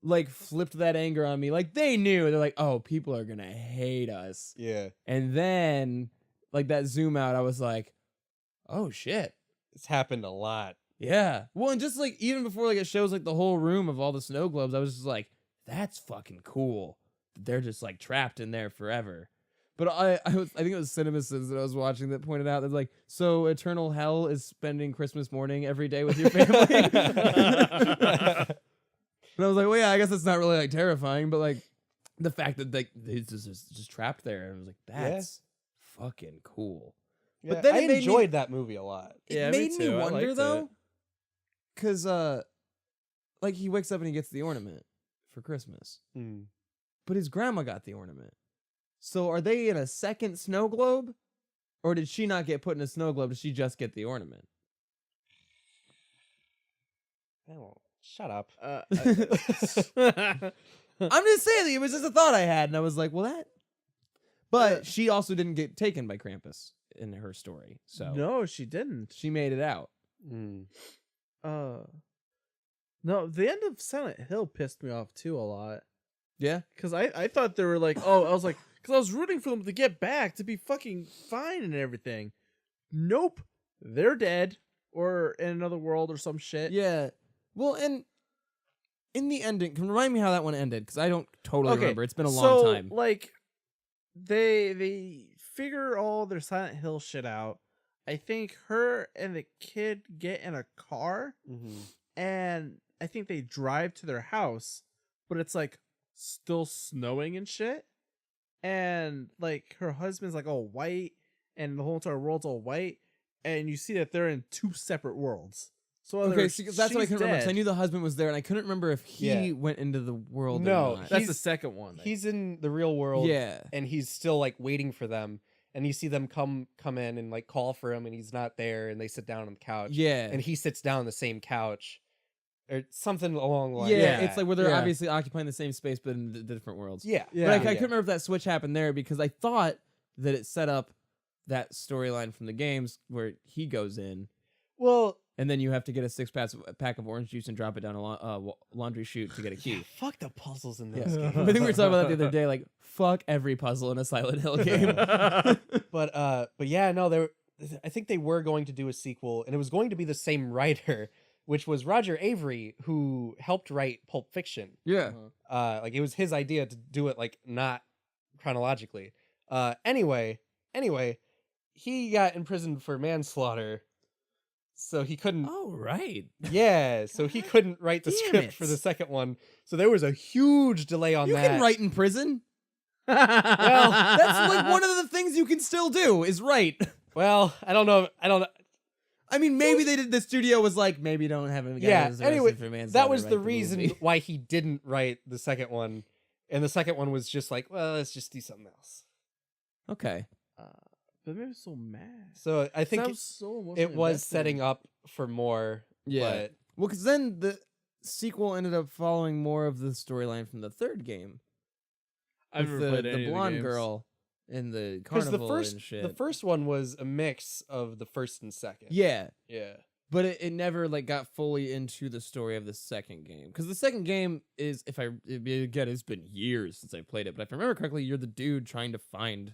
like flipped that anger on me. Like they knew. They're like, oh, people are gonna hate us.
Yeah,
And then like that zoom out, I was like, oh shit.
it's happened a lot.
Yeah. Well, and just like even before like it shows like the whole room of all the snow globes, I was just like, that's fucking cool. They're just like trapped in there forever. But I think it was CinemaSins that I was watching that pointed out that like, so eternal hell is spending Christmas morning every day with your family. And I was like, well, yeah, I guess it's not really like terrifying, but like the fact that like he's just trapped there, and I was like, that's fucking cool.
Yeah,
But then
I
it made me-
enjoyed that movie a lot.
It
Yeah, me
made me
too. I
wonder
liked
though,
it.
because like he wakes up and he gets the ornament for Christmas,
Mm.
but his grandma got the ornament. So are they in a second snow globe, or did she not get put in a snow globe? Did she just get the ornament?
Oh, shut up.
I'm just saying, it was just a thought I had, and I was like, well, that. But she also didn't get taken by Krampus in her story, so
No, she didn't.
she made it out.
Mm.
No, the end of Silent Hill pissed me off too a lot.
Yeah,
Because I thought they were like, oh, I was like, because I was rooting for them to get back, to be fucking fine and everything. Nope. They're dead or in another world or some shit.
yeah. Well, and in the ending, can you remind me how that one ended? Because I don't totally remember. It's been a long time.
Like, they figure all their Silent Hill shit out. I think her and the kid get in a car,
Mhm.
and I think they drive to their house, but it's like still snowing and shit. And like her husband's like all white, and the whole entire world's all white, and you see that they're in two separate worlds. So
Okay, so that's what I
she's
couldn't remember. 'Cause I
dead.
knew the husband was there, and I couldn't remember if he
Yeah.
went into the world
No,
or not.
That's
he's-
the second one.
He's in the real world.
Yeah.
And he's still like waiting for them. And you see them come in and like call for him, and he's not there, and they sit down on the couch.
Yeah.
And he sits down on the same couch. Or something along the lines.
Yeah,
of
it's
that.
like where they're
Yeah.
obviously occupying the same space, but in the different worlds.
Yeah.
Yeah.
But I
yeah.
couldn't remember if that switch happened there because I thought that it set up that storyline from the games where he goes in,
Well,
and then you have to get a pack of orange juice and drop it down a laundry chute to get a key.
fuck the puzzles in
Yeah.
those games.
I think we were talking about that the other day. Like, fuck every puzzle in a Silent Hill game.
But yeah, no, I think they were going to do a sequel, and it was going to be the same writer, which was Roger Avery, who helped write Pulp Fiction.
Yeah.
Like it was his idea to do it like not chronologically. Anyway, he got imprisoned for manslaughter, so he couldn't.
Oh right.
Yeah, so he couldn't write the
Damn
script
it.
for the second one. So there was a huge delay on
You
that.
can write in prison.
well,
That's like one of the things you can still do is write.
Well, I don't know.
I mean, maybe they did. The studio was like, maybe don't have him.
Yeah.
Arrested
Anyway,
for manslaughter,
that was
write
the
movie.
reason why he didn't write the second one, and the second one was just like, well, let's just do something else.
Okay.
but maybe so mad.
So I think
Sounds so emotionally
it was
invested.
setting up for more.
Yeah.
But
Well, because then the sequel ended up following more of the storyline from the third game.
I've
with
never played
the
any of the
blonde
games.
girl in the
because
carnival and shit.
the first one was a mix of the first and second.
Yeah.
Yeah.
But it never like got fully into the story of the second game because the second game is again it's been years since I played it, but if I remember correctly, you're the dude trying to find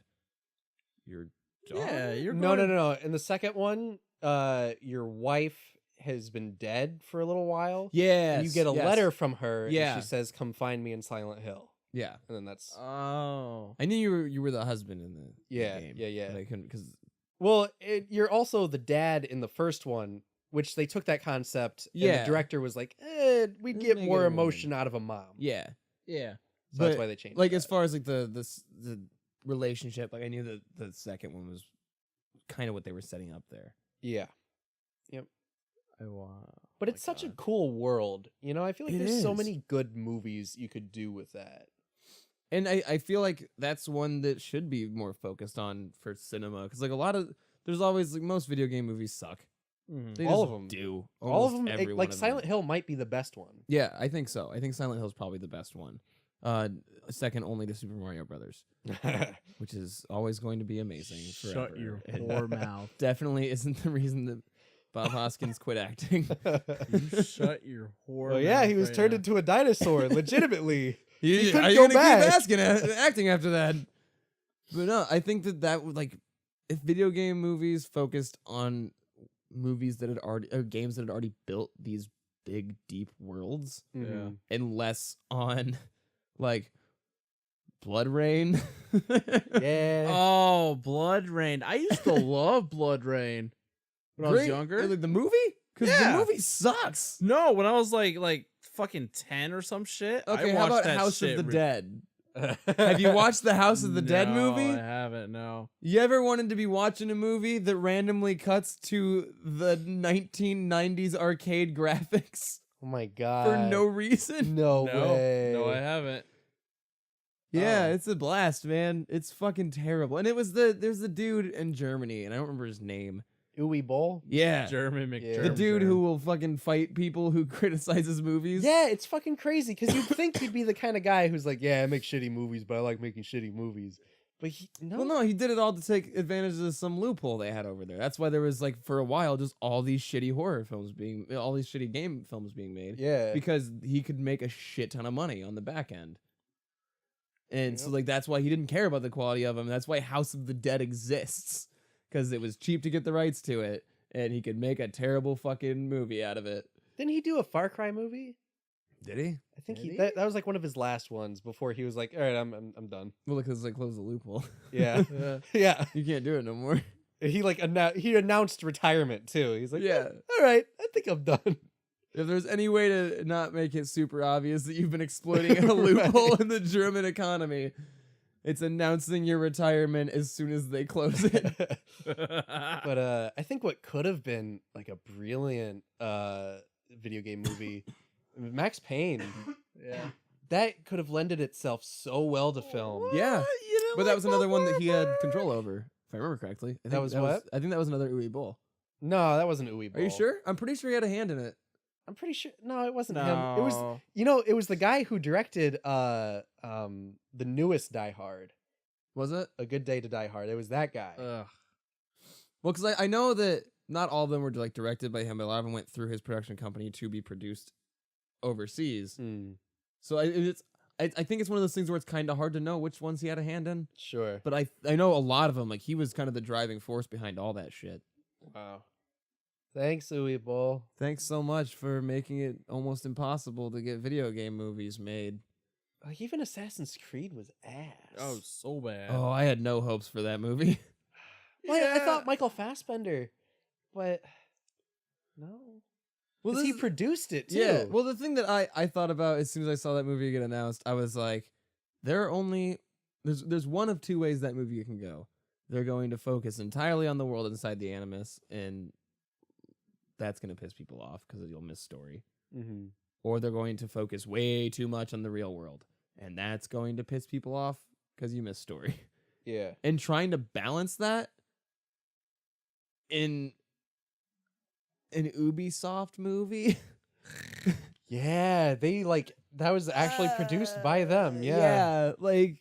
your daughter.
Yeah, you're
No. In the second one, your wife has been dead for a little while.
Yeah,
And you get a letter from her.
Yeah.
And she says, "Come find me in Silent Hill."
Yeah,
And then that's
Oh.
I knew you were the husband in the
Yeah,
game.
yeah.
But I couldn't because
well, you're also the dad in the first one, which they took that concept. And
Yeah.
the director was like, we'd
Let's
get
make
more
it a woman."
emotion out of a mom.
yeah,
Yeah.
So that's
but,
why they changed.
like
that.
as far as like the relationship, like I knew that the second one was kind of what they were setting up there.
Yeah.
Wow.
But it's such a cool world. You know, I feel like
It
there's so
is.
many good movies you could do with that.
And I feel like that's one that should be more focused on for cinema because like there's always like most video game movies suck. They
All
just
of 'em.
do.
All of
Almost
them,
every
like
one of
Silent
them.
Hill might be the best one.
Yeah, I think so. I think Silent Hill is probably the best one. second only to Super Mario Brothers, which is always going to be amazing forever.
Shut your
And
whore mouth.
definitely isn't the reason that Bob Hoskins quit acting.
You shut your whore.
Well, yeah,
mouth
he was
right
turned
now.
into a dinosaur, legitimately. He couldn't
Are you
go
gonna
back.
keep acting after that? But no, I think that would like if video game movies focused on movies that had already or games that had already built these big deep worlds
Mhm.
and less on like Blood Rain.
Yeah.
Oh, Blood Rain. I used to love Blood Rain when I was younger.
Like the movie? Because
Yeah.
the movie sucks.
No, when I was like fucking 10 or some shit.
Okay,
I
how
watched
about
that
House
shit
of the Dead? Have you watched the House of the Dead
No,
movie?
I haven't. No.
You ever wanted to be watching a movie that randomly cuts to the 1990s arcade graphics
Oh my god.
for no reason?
No
No,
way.
no, I haven't.
Yeah,
Oh.
it's a blast, man. It's fucking terrible. And there's the dude in Germany, and I don't remember his name.
Uwe Boll?
Yeah.
German
Yeah.
McGerm.
The dude who will fucking fight people who criticize his movies.
Yeah, it's fucking crazy because you'd think he'd be the kind of guy who's like, yeah, I make shitty movies, but I like making shitty movies. But
Well, no, he did it all to take advantage of some loophole they had over there. That's why there was like for a while just all these shitty horror films all these shitty game films being made.
Yeah.
Because he could make a shit ton of money on the back end. And so
Yep.
like that's why he didn't care about the quality of them. That's why House of the Dead exists. Because it was cheap to get the rights to it, and he could make a terrible fucking movie out of it.
Didn't he do a Far Cry movie?
Did he?
I think
Did he?
that was like one of his last ones before he was like, all right, I'm done.
Well, because they closed the loophole.
Yeah.
Yeah.
Yeah.
You can't do it no more.
He like he announced retirement too. He's like,
Yeah.
all right, I think I'm done.
If there's any way to not make it super obvious that you've been exploiting a loophole in the German economy, it's announcing your retirement as soon as they close it.
But I think what could have been like a brilliant video game movie, Max Payne,
Yeah.
that could have lended itself so well to film.
Yeah.
You know,
But that was another one that he had control over, if I remember correctly. I think
was what?
I think that was another Uwe Boll.
No, that wasn't Uwe Boll.
Are you sure? I'm pretty sure he had a hand in it.
I'm pretty sure. No, it wasn't him. It was
No.
it was the guy who directed the newest Die Hard,
Was it?
A Good Day to Die Hard. It was that guy.
Ugh.
Well, because I know that not all of them were like directed by him, but a lot of them went through his production company to be produced overseas.
Hmm,
So I think it's one of those things where it's kind of hard to know which ones he had a hand in.
sure.
But I know a lot of them. Like he was kind of the driving force behind all that shit.
Wow. Thanks, Uwe Boll.
Thanks so much for making it almost impossible to get video game movies made.
Like even Assassin's Creed was ass.
Oh, so bad.
Oh, I had no hopes for that movie.
Well, I thought Michael Fassbender, but no.
Well,
Well, he
this-
produced it too.
Yeah. Well, the thing that I thought about as soon as I saw that movie get announced, I was like, there's one of two ways that movie can go. They're going to focus entirely on the world inside the Animus, and that's going to piss people off because you'll miss story.
Mm-hmm.
Or they're going to focus way too much on the real world, and that's going to piss people off because you miss story.
Yeah.
And trying to balance that in an Ubisoft movie.
Yeah, they that was actually produced by them. Yeah.
Yeah, like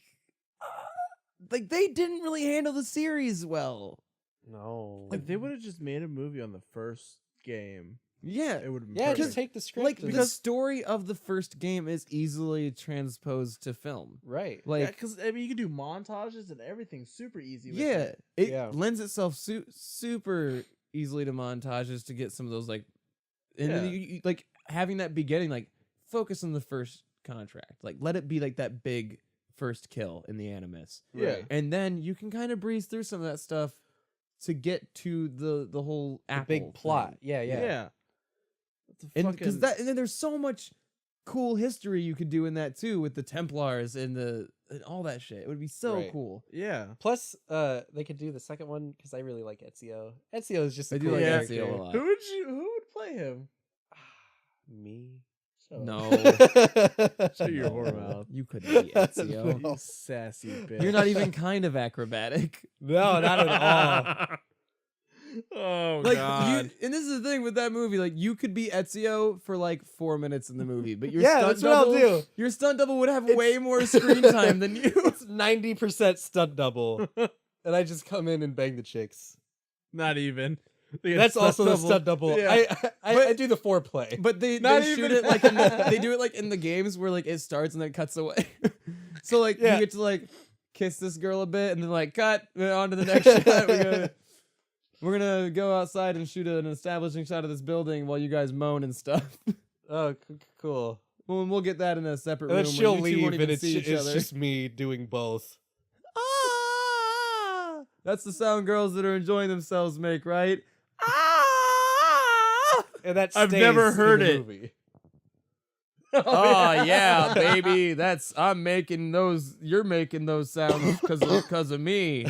they didn't really handle the series well.
No.
If they would have just made a movie on the first game,
Yeah,
it would have been
Yeah,
perfect.
just take the script.
like
and-
the story of the first game is easily transposed to film.
right.
Like,
because I mean, you can do montages and everything super easy. With
yeah,
it.
it
Yeah.
lends itself super easily to montages to get some of those like, and then
Yeah.
you, like having that beginning, like focus on the first contract, like let it be like that big first kill in the Animus.
Yeah.
Right.
And then you can kind of breeze through some of that stuff to get to the whole
The
Apple
big plot.
thing.
Yeah, yeah.
Yeah. That's a
And because
fucking-
that, and then there's so much cool history you could do in that too, with the Templars and all that shit. It would be so
Right.
cool.
Yeah.
Plus, they could do the second one because I really like Ezio. Ezio is just a
I do
cool
like
character.
Ezio a lot.
Who would play him?
Me.
Shut up.
No,
Shut your whore mouth.
you couldn't be Ezio.
You sassy bitch.
You're not even kind of acrobatic.
No, not at all.
Oh
Like
God.
and this is the thing with that movie. Like you could be Ezio for like 4 minutes in the movie, but your
Yeah,
stunt
that's what I'll
double,
do.
your stunt double would have
It's-
way more screen time than you.
It's 90% stunt double, and I just come in and bang the chicks.
Not even. They get
That's also the
double.
stunt double.
Yeah.
I do the foreplay.
But they
Not
shoot
even-
it like they do it like in the games where like it starts and then it cuts away. So like
Yeah.
you get to like kiss this girl a bit and then like cut on to the next shot. We're gonna go outside and shoot an establishing shot of this building while you guys moan and stuff.
Oh, cool.
Well, we'll get that in a separate
And
room.
then
where
she'll
you two won't
leave, and
even
it's,
see each
it's
other.
just me doing both.
Ah! That's the sound girls that are enjoying themselves make, right? Ah!
And that
I've
stays
never
in
heard
the
it.
movie.
Oh yeah, baby. I'm making those. You're making those sounds because of me.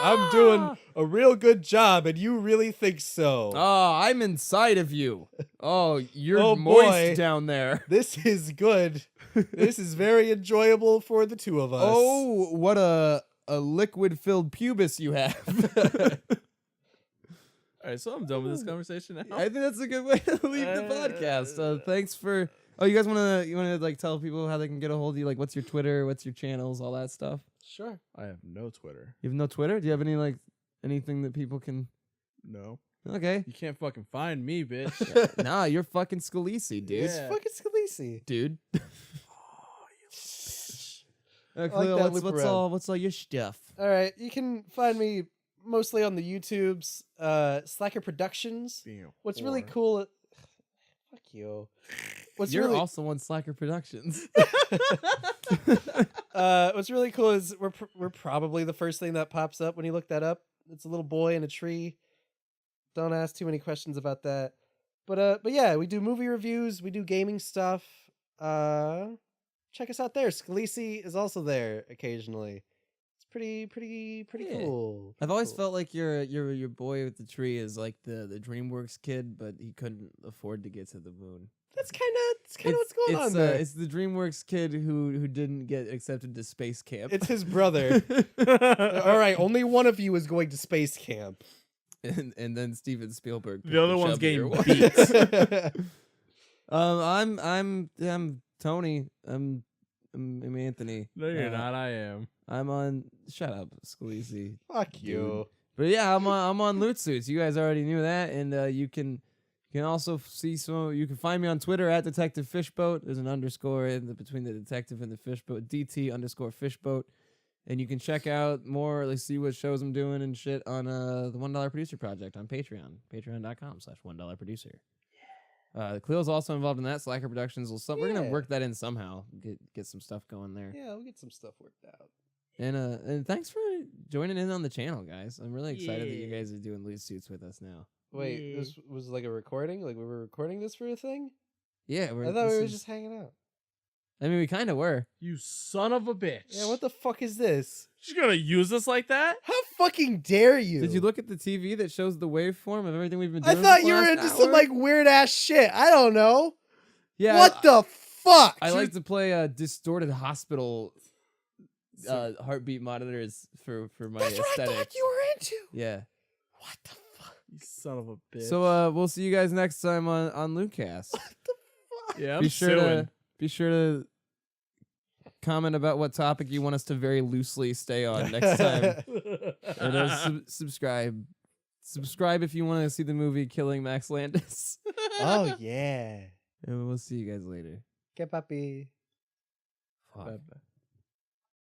I'm doing a real good job, and you really think so.
Oh, I'm inside of you. Oh, you're
Oh,
moist
boy.
down there.
This is good. This is very enjoyable for the two of us.
Oh, what a liquid-filled pubis you have.
All right, so I'm done with this conversation now.
I think that's a good way to leave the podcast. Thanks for. Oh, you guys wanna like tell people how they can get a hold of you? Like, what's your Twitter? What's your channels? All that stuff.
Sure.
I have no Twitter.
You have no Twitter? Do you have any like anything that people can?
No.
Okay.
You can't fucking find me, bitch.
Nah, you're fucking Scalisi, dude.
It's
Yeah.
fucking Scalisi.
Dude.
like
Khalil,
that
what's
loop around.
what's all your stuff?
All right, you can find me mostly on the YouTubes, Slacker Productions.
Being a
What's really
whore.
cool? Fuck you. What's
You're
really
also on Slacker Productions.
what's really cool is we're probably the first thing that pops up when you look that up. It's a little boy in a tree. Don't ask too many questions about that. But yeah, we do movie reviews, we do gaming stuff. Check us out there. Scalisi is also there occasionally. It's pretty
Yeah.
cool.
I've always
Cool.
felt like your boy with the tree is like the DreamWorks kid, but he couldn't afford to get to the moon.
That's kind of what's going on there.
It's the DreamWorks kid who didn't get accepted to space camp.
It's his brother. All right, only one of you is going to space camp.
and then Steven Spielberg.
The other one's
chubbier
getting
one.
beat.
I'm Tony. I'm Anthony.
No, you're
Uh,
not. I am.
I'm on. Shut up, Scalisi.
Fuck you.
But yeah, I'm on Loot Suits. You guys already knew that, and you can also see some. You can find me on Twitter at Detective Fishboat. There's an underscore between the detective and the fishboat. DT_fishboat, and you can check out more. Like see what shows I'm doing and shit on the $1 Producer Project on Patreon. Patreon.com/$1 Producer. Cleo's also involved in that. Slacker Productions. We're gonna
Yeah.
work that in somehow. Get some stuff going there.
Yeah, we'll get some stuff worked out.
And thanks for joining in on the channel, guys. I'm really excited that you guys are doing Loot Suits with us now.
Wait,
Yeah.
this was like a recording? Like we were recording this for a thing?
Yeah,
I thought we
this
were
is-
just hanging out.
I mean, we kind of were.
You son of a bitch.
Yeah, what the fuck is this?
She's gonna use us like that?
How fucking dare you?
Did you look at the TV that shows the waveform of everything we've been
I
doing?
thought
for the
you were
last
into some
hour?
like weird ass shit. I don't know.
Yeah.
What the fuck?
I like to play distorted hospital heartbeat monitors for my
That's what I
aesthetic.
thought you were into.
Yeah.
What the fuck?
You son of a bitch.
So we'll see you guys next time on Lootcast.
What the fuck?
yeah, I'm
be sure
suing.
to comment about what topic you want us to very loosely stay on next time. And subscribe. Subscribe if you want to see the movie Killing Max Landis.
Oh yeah.
And we'll see you guys later.
Que papi.
Fuck.
Bye-bye.